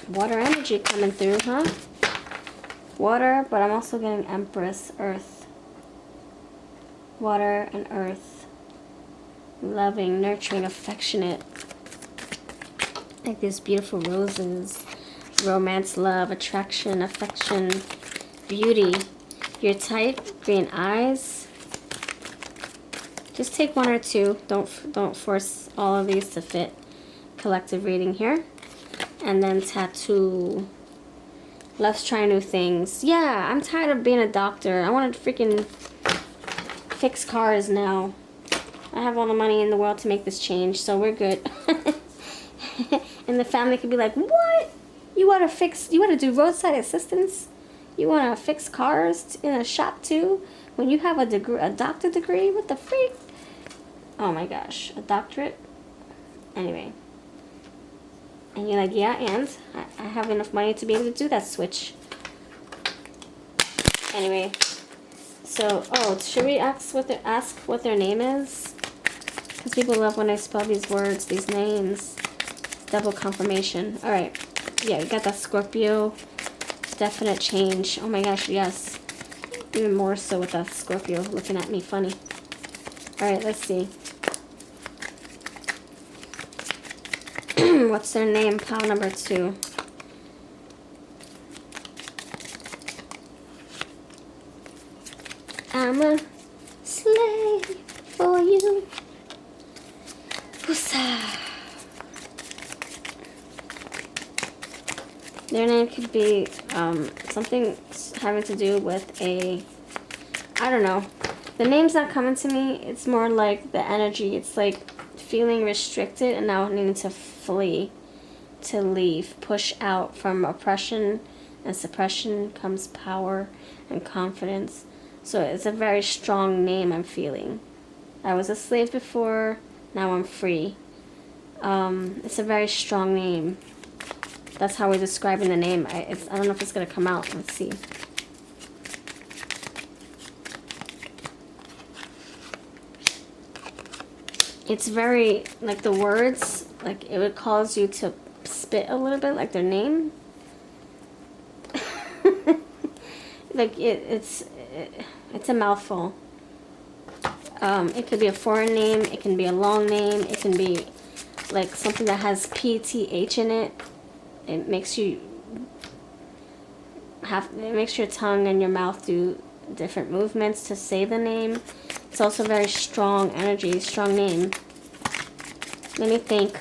Water energy coming through, huh? Water, but I'm also getting Empress, Earth. Water and Earth. Loving, nurturing, affectionate. Like these beautiful roses. Romance, love, attraction, affection, beauty. Your type, green eyes. Just take one or two. Don't force all of these to fit. Collective reading here. And then tattoo. Let's try new things. Yeah, I'm tired of being a doctor. I want to freaking fix cars now. I have all the money in the world to make this change, so we're good. And the family could be like, what? You want to do roadside assistance? You want to fix cars in a shop too? When you have a doctor degree? What the freak? Oh my gosh, a doctorate? Anyway. And you're like, yeah, and I have enough money to be able to do that switch. Anyway. So, oh, should we ask what their name is? Because people love when I spell these words, these names. Double confirmation. Alright. Yeah, you got that Scorpio. Definite change. Oh my gosh, yes. Even more so with that Scorpio looking at me funny. Alright, let's see. What's their name? Pile number 2. I'm a slave for you. Woosa. Their name could be something having to do with a, I don't know. The name's not coming to me. It's more like the energy. It's like feeling restricted and now needing to flee, to leave, push out. From oppression and suppression comes power and confidence. So it's a very strong name I'm feeling. I was a slave before, now I'm free. It's a very strong name. That's how we're describing the name. I don't know if it's going to come out. Let's see. It's very, like the words, like it would cause you to spit a little bit, like their name. Like it's a mouthful. It could be a foreign name. It can be a long name. It can be like something that has PTH in it. It makes your tongue and your mouth do different movements to say the name. It's also very strong energy, strong name. Let me think.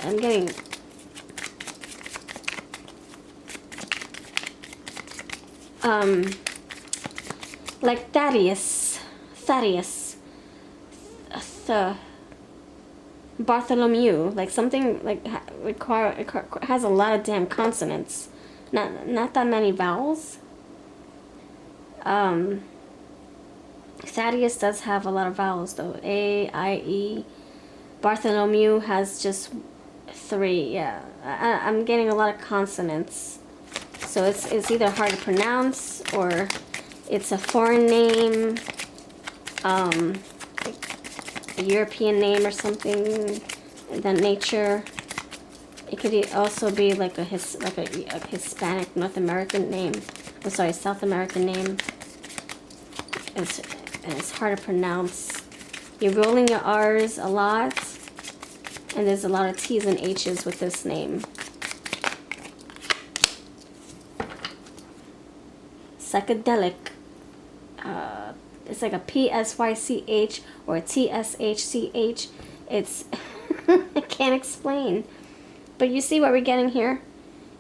I'm getting like Thaddeus, Bartholomew, like something like has a lot of damn consonants, not that many vowels. Thaddeus does have a lot of vowels though. A, I, E. Bartholomew has just 3. Yeah, I'm getting a lot of consonants. So it's either hard to pronounce or it's a foreign name, a European name or something of that nature. It could also be like a Hispanic North American name. I'm sorry, South American name. It's hard to pronounce. You're rolling your R's a lot, and there's a lot of T's and H's with this name. Psychedelic. It's like a P-S-Y-C-H or a T-S-H-C-H. It's, I can't explain. But you see what we're getting here?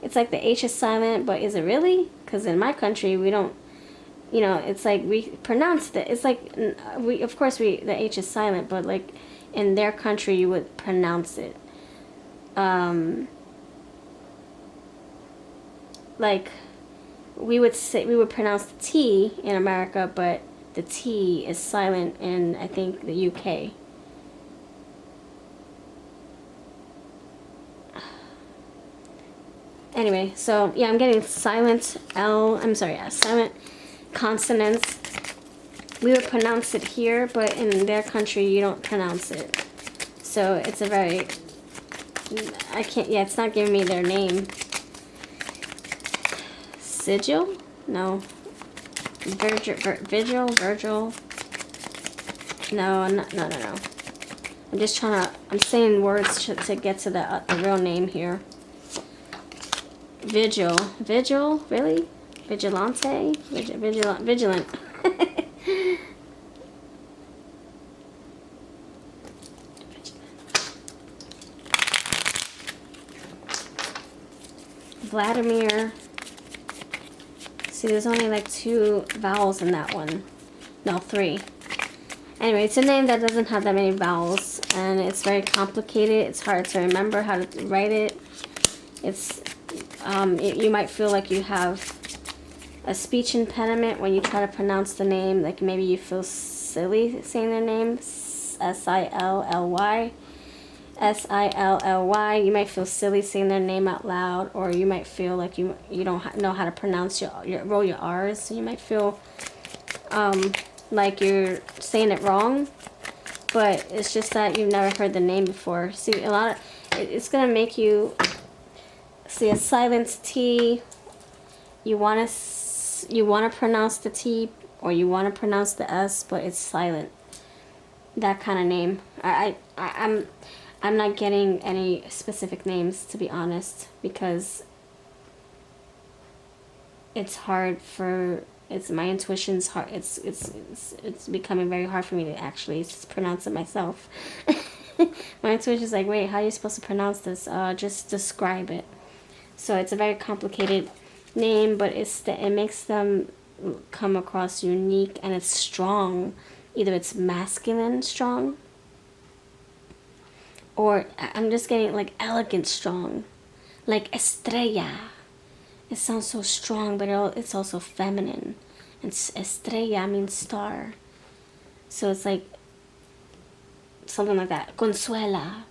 It's like the H is silent, but is it really? Because in my country, we don't, you know, it's like we pronounce it. It's like, of course, the H is silent, but like in their country, you would pronounce it. Like, we would pronounce the T in America, but the T is silent in, I think, the UK. Anyway, so yeah, I'm getting silent silent consonants. We would pronounce it here, but in their country, you don't pronounce it. So it's a very, it's not giving me their name. Sigil? No. Virgil? No. I'm just I'm saying words to get to the real name here. Vigil? Really? Vigilante? Vigilant. Vladimir. See, there's only like 2 vowels in that one. No, 3. Anyway, it's a name that doesn't have that many vowels, and it's very complicated. It's hard to remember how to write it. It's you might feel like you have a speech impediment when you try to pronounce the name. Like maybe you feel silly saying their name. S-I-L-L-Y. S-I-L-L-Y. You might feel silly saying their name out loud, or you might feel like you don't know how to pronounce roll your R's. So you might feel like you're saying it wrong, but it's just that you've never heard the name before. See, it's gonna make you see a silent T. You wanna pronounce the T, or you wanna pronounce the S, but it's silent. That kind of name. I'm not getting any specific names, to be honest, because it's hard for, my intuition's hard. It's becoming very hard for me to actually pronounce it myself. My intuition's like, wait, how are you supposed to pronounce this? Just describe it. So it's a very complicated name, but it makes them come across unique, and it's strong. Either it's masculine strong, or I'm just getting like elegant strong, like estrella. It sounds so strong, but it's also feminine. And estrella means star. So it's like something like that. Consuela.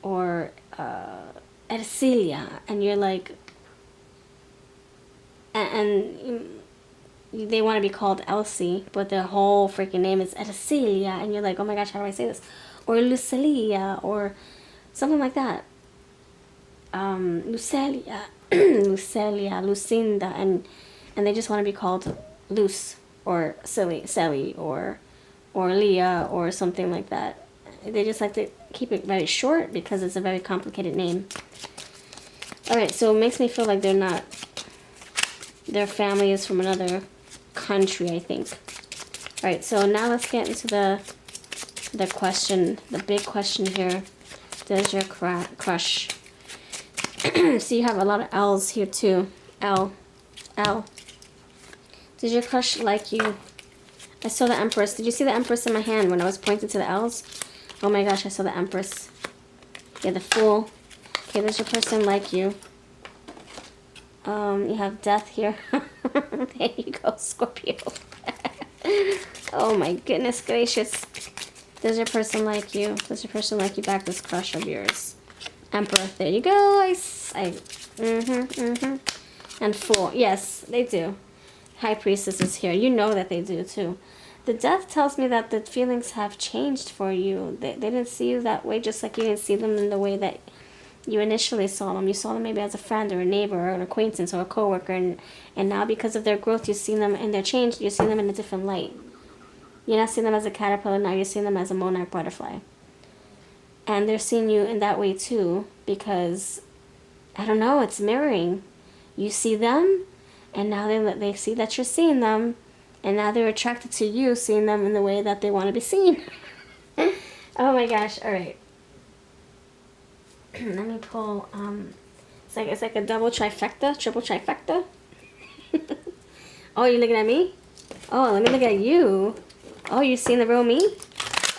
Or Ercilia. And you're like, and they want to be called Elsie, but their whole freaking name is Ercilia. And you're like, oh my gosh, how do I say this? Or Lucelia, or something like that. Lucelia, Lucinda, and they just want to be called Luce, or Sally, or Leah, or something like that. They just like to keep it very short because it's a very complicated name. Alright, so it makes me feel like their family is from another country, I think. Alright, so now let's get into the question, the big question here. Does your crush... So you have a lot of L's here too. L. Does your crush like you? I saw the Empress. Did you see the Empress in my hand when I was pointing to the L's? Oh my gosh, I saw the Empress. Yeah, the Fool. Okay, does your person like you? You have Death here. There you go, Scorpio. Oh my goodness gracious. Does your person like you? Does your person like you back, this crush of yours? Emperor, there you go. And Fool, yes, they do. High Priestess is here. You know that they do too. The Death tells me that the feelings have changed for you. They didn't see you that way, just like you didn't see them in the way that you initially saw them. You saw them maybe as a friend or a neighbor or an acquaintance or a coworker, and now because of their growth, you see them and their change. You see them in a different light. You're not seeing them as a caterpillar now. You're seeing them as a monarch butterfly, and they're seeing you in that way too. Because I don't know, it's mirroring. You see them, and now they see that you're seeing them, and now they're attracted to you, seeing them in the way that they want to be seen. Oh my gosh! All right. Let me pull, it's like a double trifecta, triple trifecta. Oh, you're looking at me? Oh, let me look at you. Oh, you seeing the real me?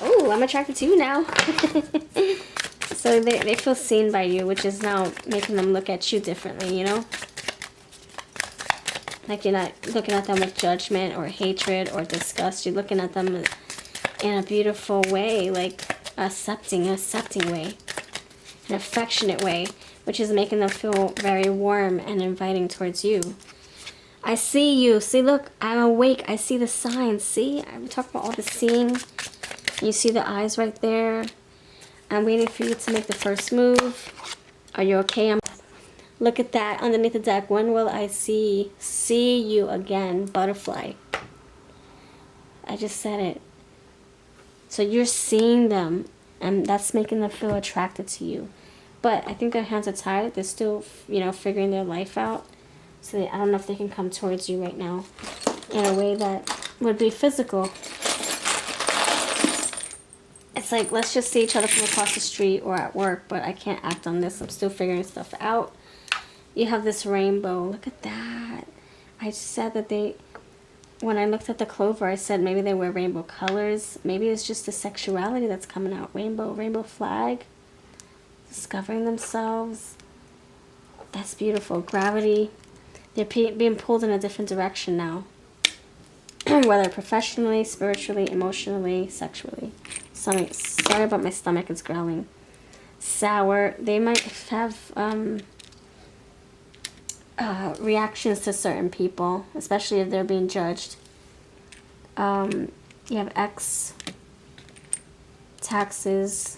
Oh, I'm attracted to you now. So they feel seen by you, which is now making them look at you differently, you know? Like you're not looking at them with judgment or hatred or disgust. You're looking at them in a beautiful way, like accepting way. An affectionate way, which is making them feel very warm and inviting towards you. I see you. See, look, I'm awake. I see the signs. See, I'm talking about all the seeing. You see the eyes right there. I'm waiting for you to make the first move. Are you okay? Look at that underneath the deck. When will I see you again, butterfly? I just said it. So you're seeing them, and that's making them feel attracted to you. But I think their hands are tied. They're still, you know, figuring their life out. So I don't know if they can come towards you right now in a way that would be physical. It's like, let's just see each other from across the street or at work, but I can't act on this. I'm still figuring stuff out. You have this rainbow. Look at that. I said that when I looked at the clover, I said maybe they wear rainbow colors. Maybe it's just the sexuality that's coming out. Rainbow flag. Discovering themselves. That's beautiful. Gravity. They're being pulled in a different direction now. Whether professionally, spiritually, emotionally, sexually. Sorry about my stomach. It's growling. Sour. They might have reactions to certain people, especially if they're being judged. You have X. Taxes.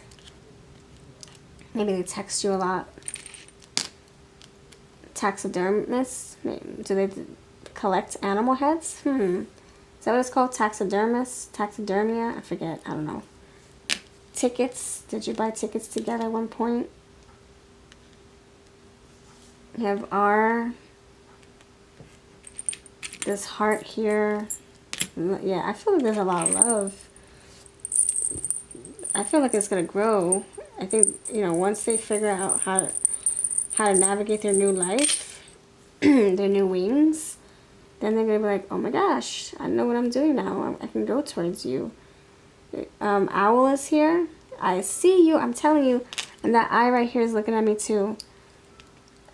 Maybe they text you a lot. Taxidermists? Do they collect animal heads? Is that what it's called? Taxidermist? Taxidermia? I forget. I don't know. Tickets. Did you buy tickets together at one point? You have R. This heart here. Yeah, I feel like there's a lot of love. I feel like it's going to grow. I think, you know, once they figure out how to navigate their new life, their new wings, then they're going to be like, oh my gosh, I know what I'm doing now. I can go towards you. Owl is here. I see you. I'm telling you. And that eye right here is looking at me too.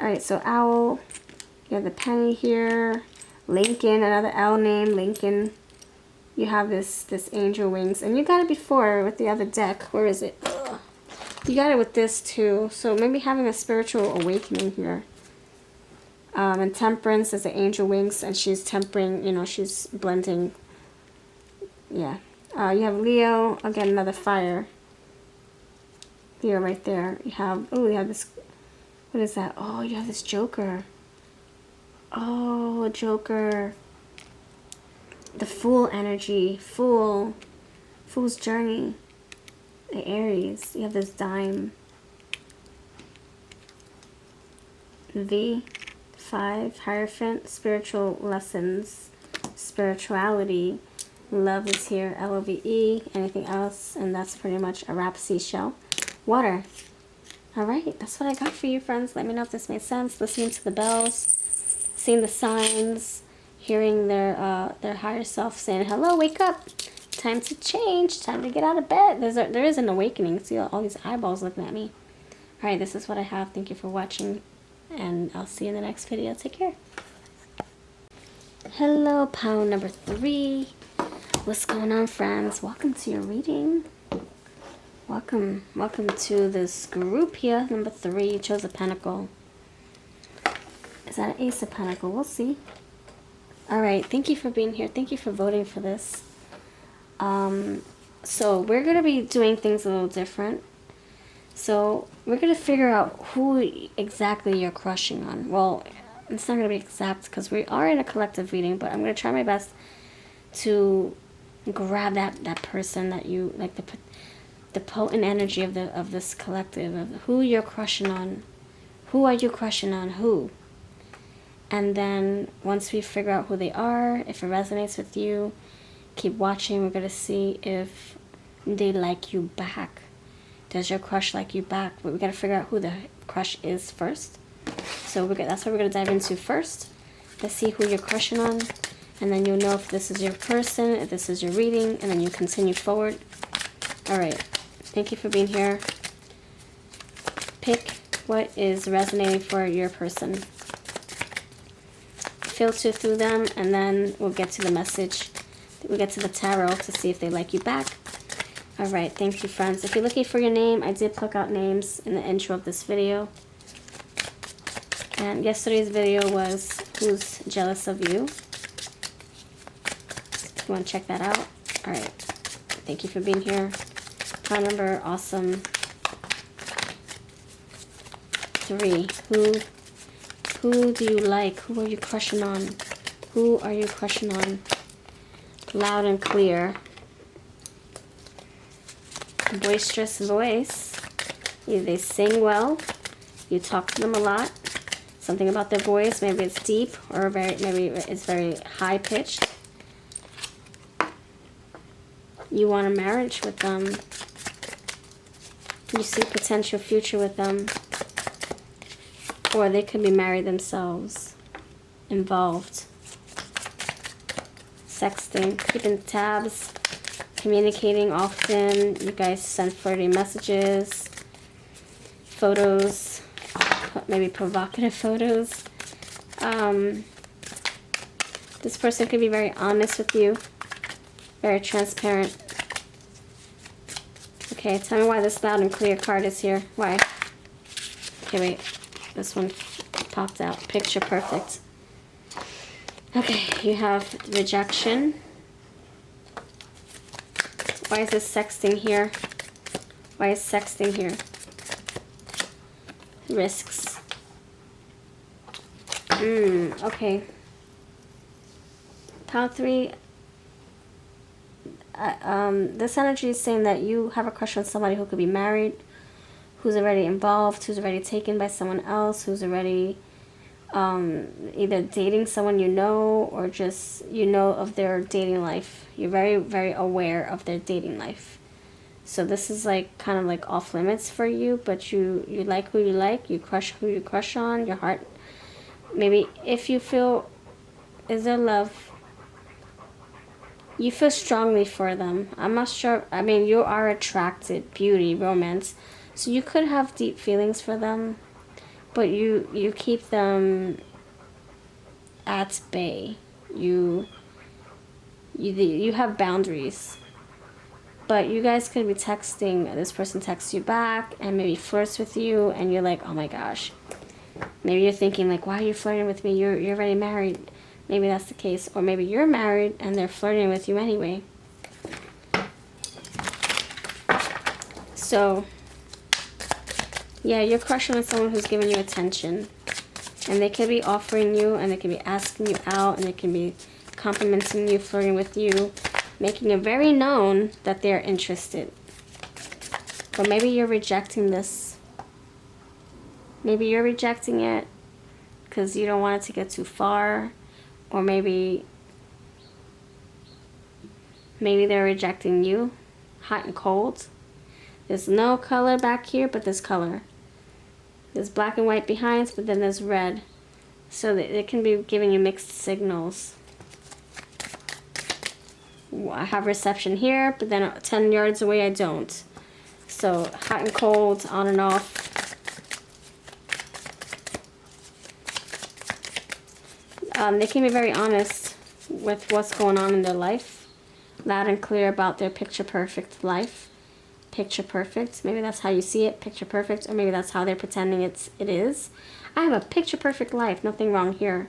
Alright, so owl. You have the penny here. Lincoln, another L name, Lincoln. You have this angel wings. And you got it before with the other deck. Where is it? Ugh. You got it with this too. So maybe having a spiritual awakening here. And temperance is the angel wings. And she's tempering, you know, she's blending. Yeah. You have Leo. Again, another fire. Leo right there. You have, oh, you have this, what is that? Oh, you have this Joker. Oh, Joker. The Fool energy. Fool's journey. The Aries. You have this dime. V. 5. Hierophant. Spiritual lessons. Spirituality. Love is here. Love. Anything else? And that's pretty much a wrap. Seashell. Water. Alright, that's what I got for you, friends. Let me know if this made sense. Listening to the bells. Seeing the signs. Hearing their higher self saying, hello, wake up. Time to change. Time to get out of bed. There is an awakening. See all these eyeballs looking at me. Alright, this is what I have. Thank you for watching. And I'll see you in the next video. Take care. Hello, pound number 3. What's going on, friends? Welcome to your reading. Welcome to this group here. Number 3, you chose a pentacle. Is that an ace of pentacle? We'll see. All right, thank you for being here. Thank you for voting for this. So we're going to be doing things a little different. So we're going to figure out who exactly you're crushing on. Well, it's not going to be exact because we are in a collective reading, but I'm going to try my best to grab that person that you like, the potent energy of this collective, of who you're crushing on. Who are you crushing on? Who? And then once we figure out who they are, if it resonates with you, keep watching. We're going to see if they like you back. Does your crush like you back? But we got to figure out who the crush is first. So that's what we're going to dive into first. Let's see who you're crushing on. And then you'll know if this is your person, if this is your reading, and then you continue forward. All right. Thank you for being here. Pick what is resonating for your person. Filter through them, and then we'll get to the message. We'll get to the tarot to see if they like you back. All right. Thank you, friends. If you're looking for your name, I did pluck out names in the intro of this video. And yesterday's video was who's jealous of you. If you want to check that out. All right. Thank you for being here. Phone number, awesome. 3. Who do you like? Who are you crushing on? Who are you crushing on? Loud and clear. Boisterous voice. Either they sing well, you talk to them a lot. Something about their voice, maybe it's deep or maybe it's very high pitched. You want a marriage with them. You see potential future with them. Or they could be married themselves. Involved. Sexting. Keeping tabs. Communicating often. You guys send flirty messages. Photos. Maybe provocative photos. This person could be very honest with you. Very transparent. Okay, tell me why this loud and clear card is here. Why? Okay, wait. This one popped out. Picture perfect. Okay, you have rejection. Why is this sexting here? Why is sexting here? Risks. Okay. Pile 3. This energy is saying that you have a crush on somebody who could be married, who's already involved, who's already taken by someone else, who's already either dating someone you know or just you know of their dating life. You're very, very aware of their dating life. So this is like kind of like off limits for you, but you like who you like, you crush who you crush on, your heart. Maybe if you feel, is there love? You feel strongly for them. I'm not sure. I mean, you are attracted, beauty, romance. So you could have deep feelings for them, but you keep them at bay. You have boundaries. But you guys could be texting, this person texts you back and maybe flirts with you and you're like, oh my gosh. Maybe you're thinking like, why are you flirting with me? You're already married. Maybe that's the case. Or maybe you're married and they're flirting with you anyway. So, yeah, you're crushing on someone who's giving you attention. And they could be offering you and they could be asking you out and they can be complimenting you, flirting with you, making it very known that they're interested. But maybe you're rejecting this. Maybe you're rejecting it because you don't want it to get too far. Or maybe they're rejecting you. Hot and cold. There's no color back here, but there's color. There's black and white behind, but then there's red. So it can be giving you mixed signals. I have reception here, but then 10 yards away I don't. So hot and cold, on and off. They can be very honest with what's going on in their life. loud and clear about their picture perfect life. Picture perfect. Maybe that's how you see it, picture perfect, or maybe that's how they're pretending it is. I have a picture perfect life. Nothing wrong here.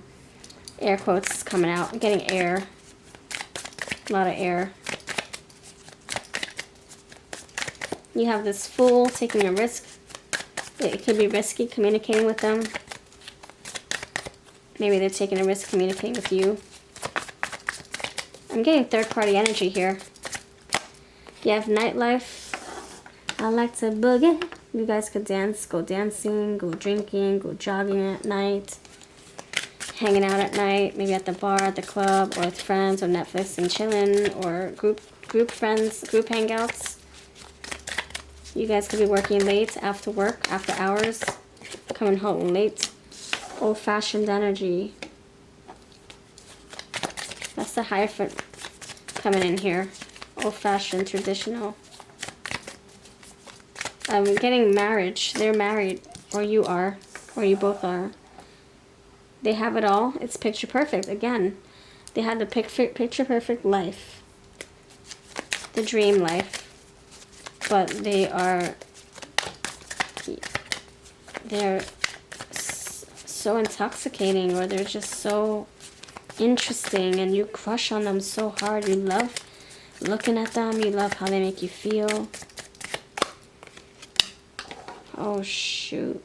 Air quotes coming out. I'm getting air. A lot of air. You have this fool taking a risk. It could be risky communicating with them. Maybe they're taking a risk communicating with you. I'm getting third-party energy here. You have nightlife. I like to boogie. You guys could dance, go dancing, go drinking, go jogging at night. Hanging out at night, maybe at the bar, at the club, or with friends, or Netflix and chilling, or group friends, group hangouts. You guys could be working late after work, after hours, coming home late. Old-fashioned energy. That's the Hierophant coming in here. Old-fashioned, traditional. I'm getting marriage. They're married, or you are, or you both are. They have it all. It's picture perfect. Again, they had the picture perfect life. The dream life. But they're so intoxicating, or they're just so interesting, and you crush on them so hard. You love looking at them. You love how they make you feel. Oh shoot.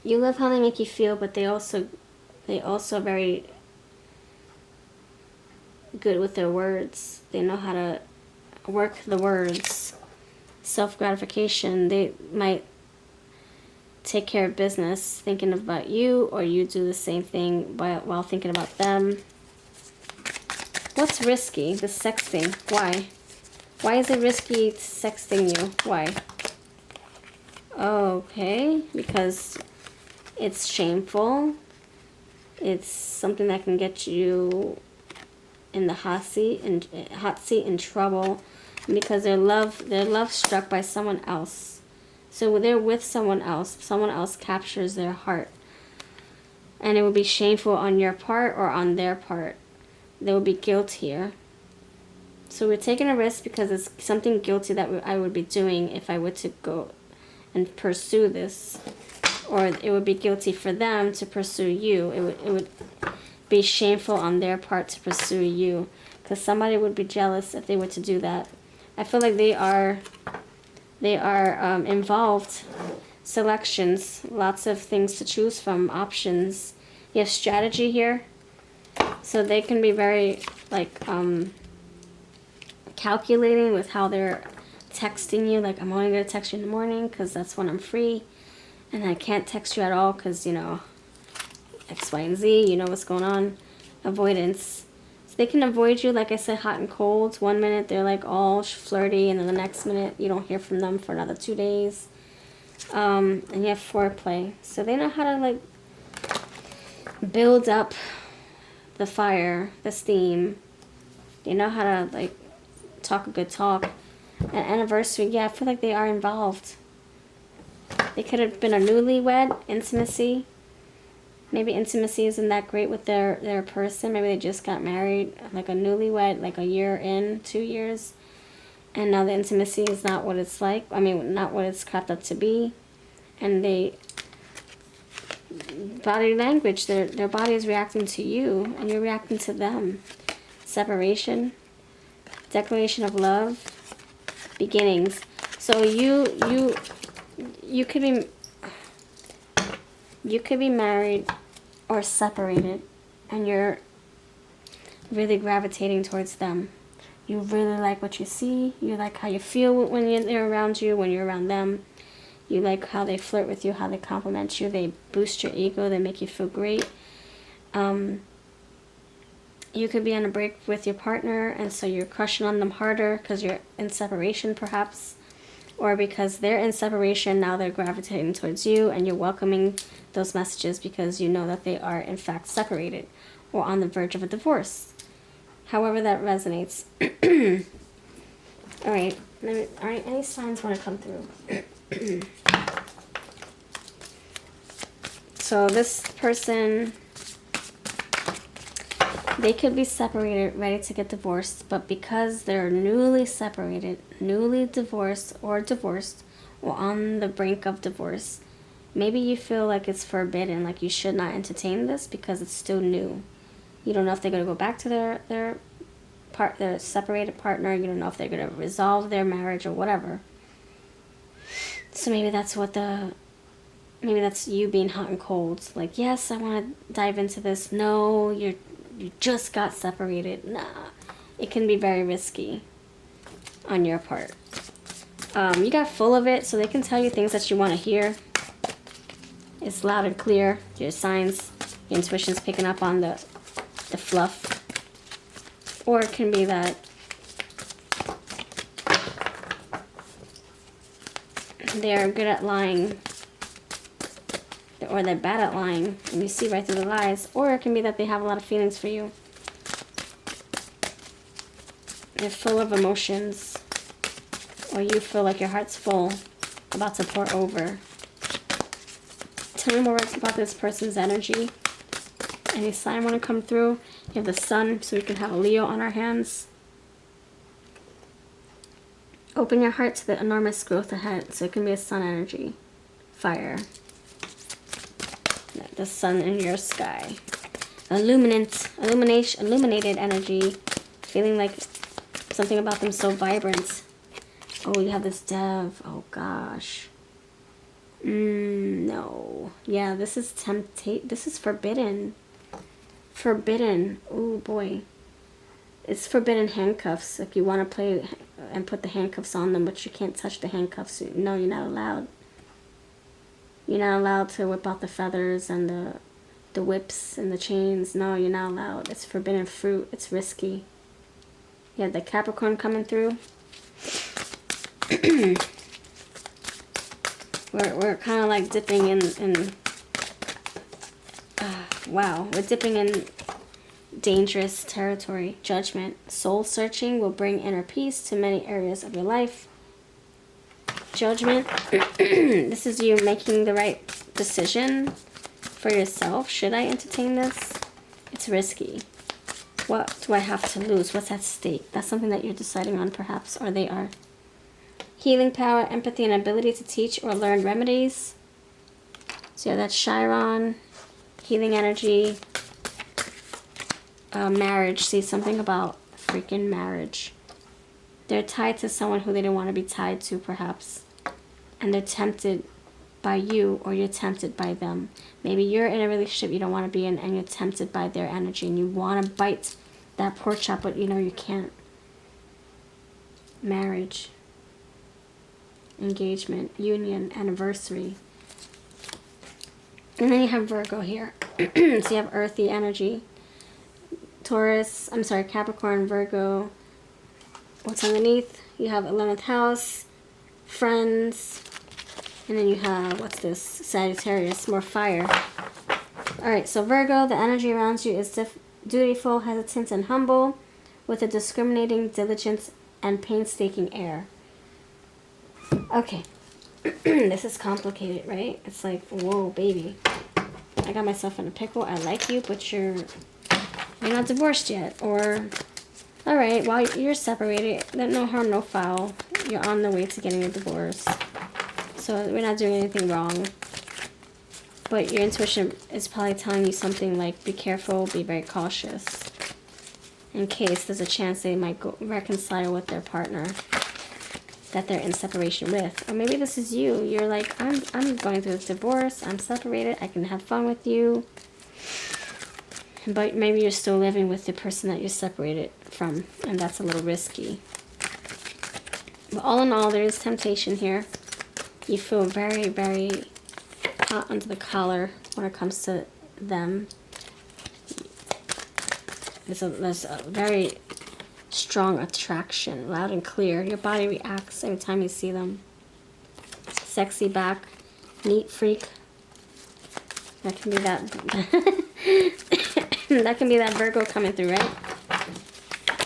You love how they make you feel, but they also are very good with their words. They know how to work the words. Self-gratification. They might take care of business thinking about you, or you do the same thing while thinking about them. What's risky? The sexting. Why? Why is it risky sexting you? Why? Okay, because it's shameful. It's something that can get you in the hot seat in trouble, because they're love struck by someone else. So they're with someone else captures their heart, and it would be shameful on your part or on their part. There would be guilt here. So we're taking a risk because it's something guilty that I would be doing if I were to go and pursue this, or it would be guilty for them to pursue you. It would be shameful on their part to pursue you, because somebody would be jealous if they were to do that. I feel like they are involved. Selections, lots of things to choose from, options. You have strategy here, so they can be very like calculating with how they're texting you. Like, I'm only gonna text you in the morning because that's when I'm free, and I can't text you at all because, you know, X, Y, and Z, you know what's going on. Avoidance. So they can avoid you, like I said, hot and cold. 1 minute they're like all flirty, and then the next minute you don't hear from them for another 2 days. And you have foreplay. So they know how to like build up the fire, the steam. They know how to like talk a good talk. An anniversary, yeah, I feel like they are involved. They could have been a newlywed, intimacy. Maybe intimacy isn't that great with their person. Maybe they just got married, like a newlywed, like a year in, 2 years. And now the intimacy is not what it's like. I mean, not what it's cracked up to be. And body language, their body is reacting to you, and you're reacting to them. Separation, declaration of love, beginnings. So you could be married or separated, and you're really gravitating towards them. You really like what you see. You like how you feel when they're around you, when you're around them. You like how they flirt with you, how they compliment you. They boost your ego. They make you feel great. You could be on a break with your partner, and so you're crushing on them harder because you're in separation, perhaps. Or because they're in separation, now they're gravitating towards you, and you're welcoming those messages because you know that they are, in fact, separated or on the verge of a divorce. However that resonates. All right, any signs want to come through? So this person, They could be separated, ready to get divorced, but because they're newly separated, newly divorced, or on the brink of divorce, maybe you feel like it's forbidden, like you should not entertain this because it's still new. You don't know if they're going to go back to their separated partner. You don't know if they're going to resolve their marriage or whatever. So maybe that's maybe that's you being hot and cold. Like, yes, I want to dive into this. No, you just got separated. Nah. It can be very risky on your part. You got full of it, so they can tell you things that you want to hear. It's loud and clear. Your signs, your intuition's picking up on the fluff. Or it can be that they're good at lying, or they're bad at lying, and you see right through the lies. Or it can be that they have a lot of feelings for you. They're full of emotions, or you feel like your heart's full, about to pour over. Tell me more about this person's energy. Any sign want to come through? You have the sun, so we can have a Leo on our hands. Open your heart to the enormous growth ahead. So it can be a sun energy. Fire. The sun in your sky. Illuminated energy. Feeling like something about them so vibrant. Oh, you have this Dev. Oh, gosh. No. Yeah, this is this is forbidden. Forbidden. Oh, boy. It's forbidden handcuffs. If you want to play and put the handcuffs on them, but you can't touch the handcuffs. No, you're not allowed. You're not allowed to whip out the feathers and the whips and the chains. No, you're not allowed. It's forbidden fruit. It's risky. You have the Capricorn coming through. we're kind of like dipping in wow, we're dipping in dangerous territory. Judgment. Soul searching will bring inner peace to many areas of your life. Judgment. This is you making the right decision for yourself. Should I entertain this? It's risky. What do I have to lose? What's at stake? That's something that you're deciding on, perhaps, or they are. Healing power, empathy, and ability to teach or learn remedies. So yeah, that's Chiron. Healing energy. Marriage. See, something about freaking marriage. They're tied to someone who they don't want to be tied to, perhaps. And they're tempted by you, or you're tempted by them. Maybe you're in a relationship you don't want to be in, and you're tempted by their energy, and you want to bite that pork chop, but you know you can't. Marriage. Engagement. Union. Anniversary. And then you have Virgo here. So you have earthy energy. Taurus, I'm sorry, Capricorn, Virgo. What's underneath? You have 11th house, friends, and then you have, what's this? Sagittarius, more fire. Alright, so Virgo, the energy around you is dutiful, hesitant, and humble, with a discriminating, diligent, and painstaking air. Okay. This is complicated, right? It's like, whoa, baby. I got myself in a pickle. I like you, but you're not divorced yet. Or, alright, while you're separated, no harm, no foul. You're on the way to getting a divorce. So we're not doing anything wrong. But your intuition is probably telling you something like, be careful, be very cautious. In case there's a chance they might go reconcile with their partner that they're in separation with. Or maybe this is you. You're like, I'm going through this divorce. I'm separated. I can have fun with you. But maybe you're still living with the person that you're separated from. And that's a little risky. But all in all, there is temptation here. You feel very, very hot under the collar when it comes to them. There's a very strong attraction, loud and clear. Your body reacts every time you see them. Sexy back, neat freak. That can be that. That can be that Virgo coming through, right?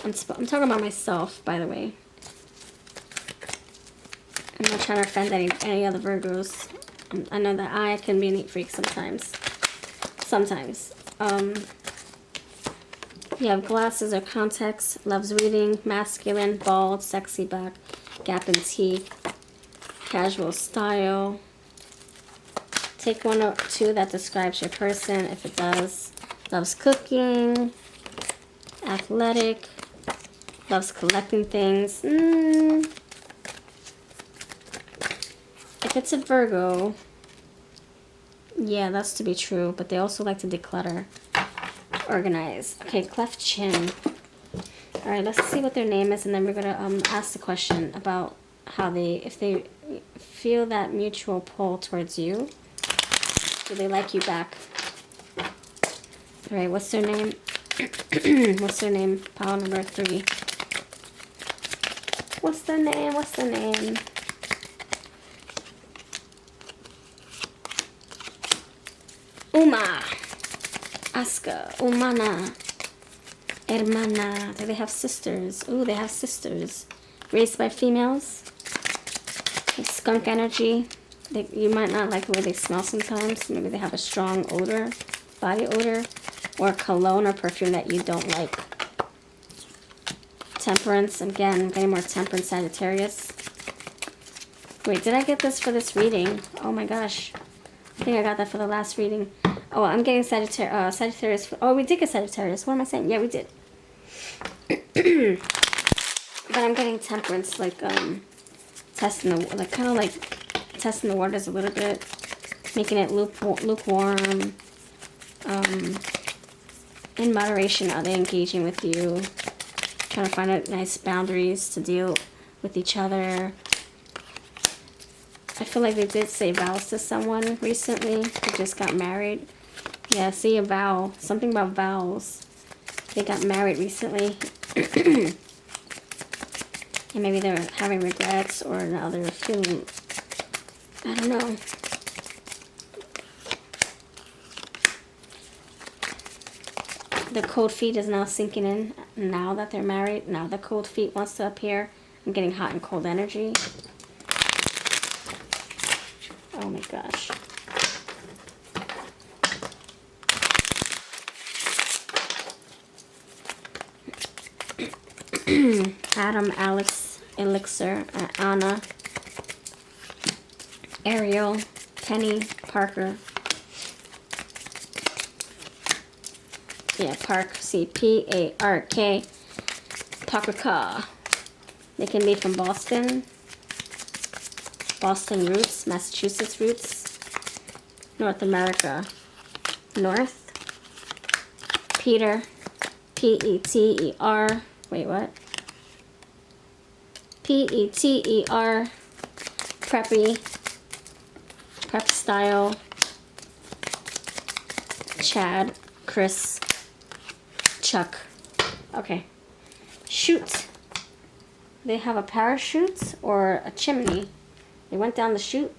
I'm talking about myself, by the way. I'm not trying to offend any other Virgos. I know that I can be a neat freak sometimes. Sometimes. You have glasses or contacts, loves reading, masculine, bald, sexy back, gap in teeth, casual style. Take one or two that describes your person, if it does. Loves cooking, athletic, loves collecting things. If it's a Virgo, yeah, that's to be true, but they also like to declutter, organize. Okay, cleft chin. All right, let's see what their name is, and then we're gonna ask the question about how if they feel that mutual pull towards you. Do they like you back? All right, what's their name? What's their name? Pile number 3. What's their name? What's their name? Uma. Aska. Umana. Hermana. Do they have sisters? Ooh, they have sisters. Raised by females. Skunk energy. You might not like the way they smell sometimes. Maybe they have a strong odor, body odor, or cologne or perfume that you don't like. Temperance. Again, I'm getting more temperance, Sagittarius. Wait, did I get this for this reading? Oh my gosh. I think I got that for the last reading. Oh, I'm getting Sagittarius. Oh, we did get Sagittarius. What am I saying? Yeah, we did. But I'm getting temperance, like, testing the, like, kind of like testing the waters a little bit, making it lukewarm. In moderation, are they engaging with you? Trying to find out nice boundaries to deal with each other. I feel like they did say vows to someone recently who just got married. Yeah, see a vow. Something about vows. They got married recently. And maybe they're having regrets or now they're feeling, I don't know. The cold feet is now sinking in now that they're married. Now the cold feet wants to appear. I'm getting hot and cold energy. Oh my gosh. Adam, Alex, Elixir, Anna, Ariel, Penny, Parker. Yeah, Park, C-P-A-R-K, Parker. They can be from Boston, Boston roots, Massachusetts roots, North America, North, Peter, P-E-T-E-R, wait, what? P-E-T-E-R, preppy, prep style, Chad, Chris, Chuck. Okay. Chute. They have a parachute or a chimney. They went down the chute.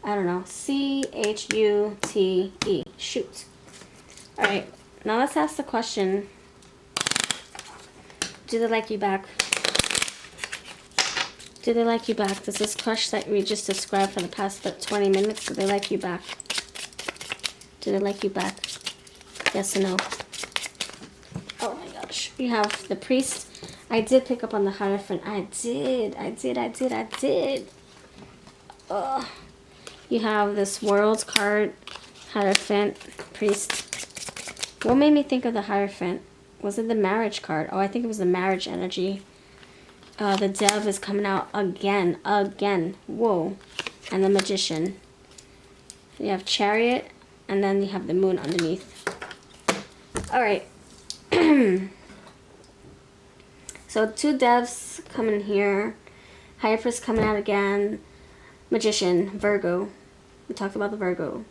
I don't know. C-H-U-T-E. Chute. Alright. Now let's ask the question. Do they like you back? Do they like you back? Does this crush that we just described for the past 20 minutes, do they like you back? Do they like you back? Yes or no? Oh my gosh. You have the priest. I did pick up on the Hierophant. I did. You have this World card, Hierophant, priest. What made me think of the Hierophant? Was it the marriage card? Oh, I think it was the marriage energy. The Dev is coming out again. Whoa. And the Magician. You have Chariot, and then you have the Moon underneath. Alright. So 2 Devs coming here. High Priest coming out again. Magician, Virgo. We talked about the Virgo.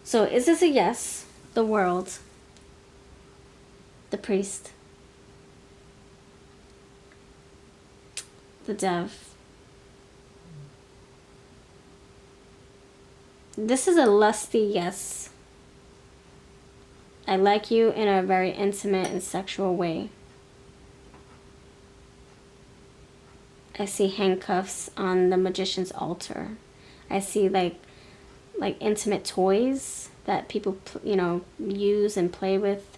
So is this a yes? The World. The Priest. The Dev. This is a lusty yes. I like you in a very intimate and sexual way. I see handcuffs on the Magician's altar. I see like intimate toys that people, you know, use and play with.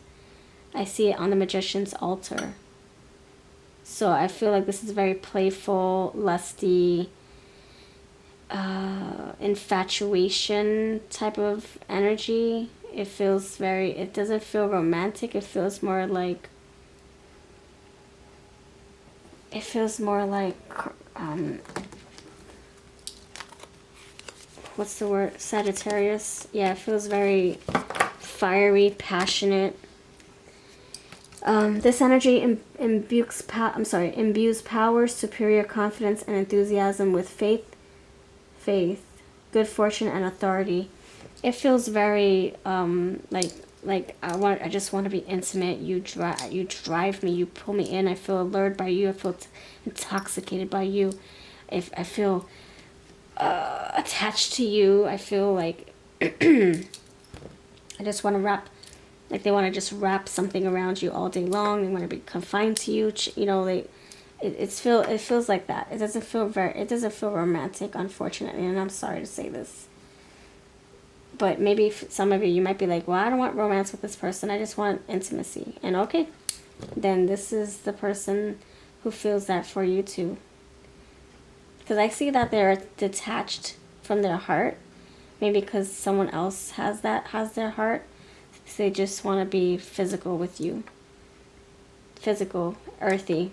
I see it on the Magician's altar. So I feel like this is very playful, lusty, infatuation type of energy. It feels very, it doesn't feel romantic. It feels more like, what's the word? Sagittarius. Yeah, it feels very fiery, passionate. This energy imbues power, superior confidence, and enthusiasm with faith, good fortune, and authority. It feels very I just want to be intimate. You drive me. You pull me in. I feel allured by you. I feel intoxicated by you. If I feel attached to you, I feel like I just want to wrap. Like they want to just wrap something around you all day long. They want to be confined to you. You know, it feels like that. It doesn't feel romantic, unfortunately, and I'm sorry to say this. But maybe some of you might be like, well, I don't want romance with this person. I just want intimacy. And okay, then this is the person who feels that for you too. Because I see that they're detached from their heart. Maybe because someone else has their heart. So they just want to be physical with you. Physical, earthy,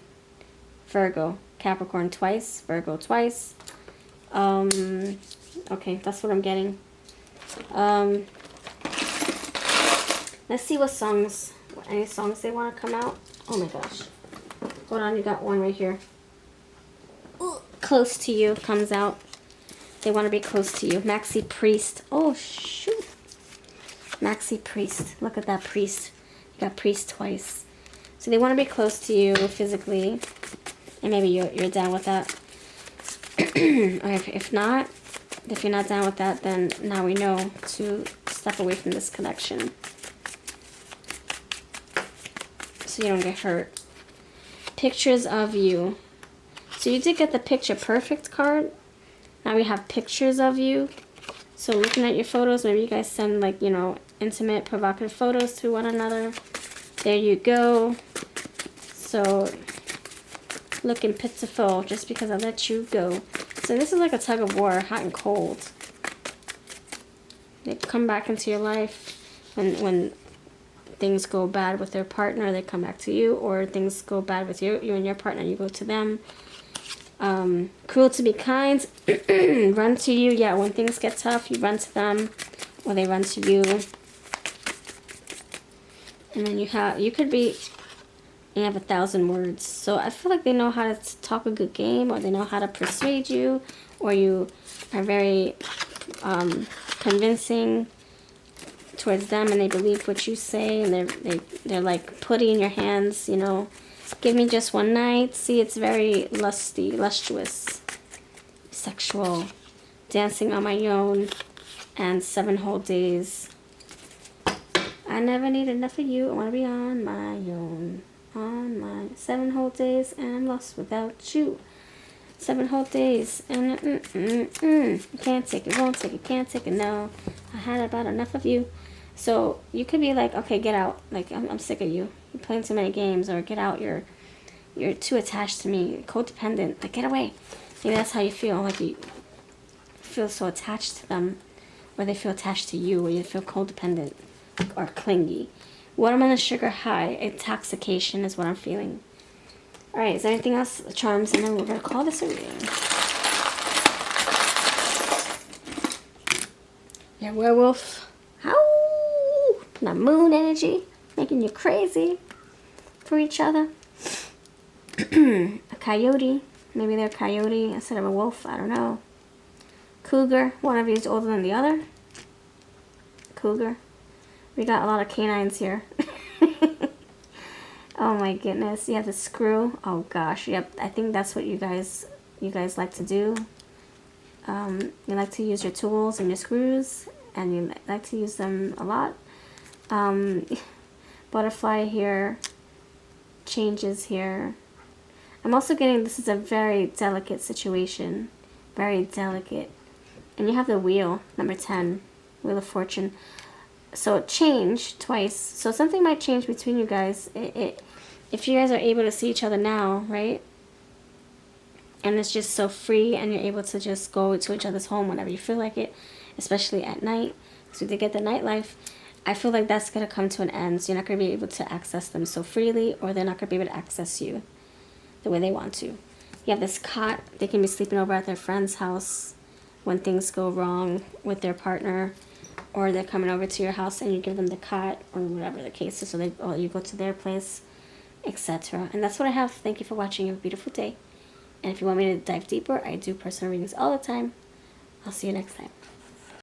Virgo, Capricorn twice, Virgo twice. Okay, that's what I'm getting. Let's see any songs they want to come out. Oh my gosh. Hold on, you got one right here. Ooh, Close to You comes out. They want to be close to you. Maxi Priest. Oh, shoot. Maxi Priest. Look at that priest. You got priest twice. So they want to be close to you physically. And maybe you're down with that. If you're not down with that, then now we know to step away from this connection. So you don't get hurt. Pictures of you. So you did get the picture perfect card. Now we have pictures of you. So looking at your photos, maybe you guys send like, you know, intimate, provocative photos to one another. There you go. So looking pitiful just because I let you go. So this is like a tug of war, hot and cold. They come back into your life when things go bad with their partner, they come back to you, or things go bad with you and your partner, you go to them. Cruel to be kind, run to you. Yeah, when things get tough, you run to them, or they run to you. And then you have 1,000 words. So I feel like they know how to talk a good game, or they know how to persuade you, or you are very convincing towards them, and they believe what you say, and they're like putty in your hands, you know. Give me just one night. See, it's very lusty, lustrous, sexual, dancing on my own, and 7 whole days. I never need enough of you. I want to be on my own. On my 7 whole days, and I'm lost without you. 7 whole days, and can't take it, won't take it, can't take it, no. I had about enough of you. So you could be like, okay, get out. Like, I'm sick of you. You're playing too many games, or get out. You're too attached to me. Codependent. Like, get away. Maybe that's how you feel. Like you feel so attached to them, or they feel attached to you, or you feel codependent or clingy. Watermelon sugar high. Intoxication is what I'm feeling. All right. Is there anything else? Charms, and then we're gonna call this a reading. Yeah, werewolf. How? That moon energy making you crazy for each other. A coyote. Maybe they're a coyote instead of a wolf. I don't know. Cougar. One of you is older than the other. Cougar. We got a lot of canines here. Oh my goodness. You have the screw. Oh gosh. Yep. I think that's what you guys like to do. You like to use your tools and your screws, and you like to use them a lot. Butterfly here. Changes here. I'm also getting this is a very delicate situation. Very delicate. And you have the wheel, number 10. Wheel of Fortune. So it changed twice. So something might change between you guys. If you guys are able to see each other now, right? And it's just so free, and you're able to just go to each other's home whenever you feel like it, especially at night. So to get the nightlife, I feel like that's going to come to an end. So you're not going to be able to access them so freely, or they're not going to be able to access you the way they want to. You have this cot. They can be sleeping over at their friend's house when things go wrong with their partner, or they're coming over to your house and you give them the cot, or whatever the case is, so you go to their place, etc. And that's what I have. Thank you for watching. Have a beautiful day. And if you want me to dive deeper, I do personal readings all the time. I'll see you next time.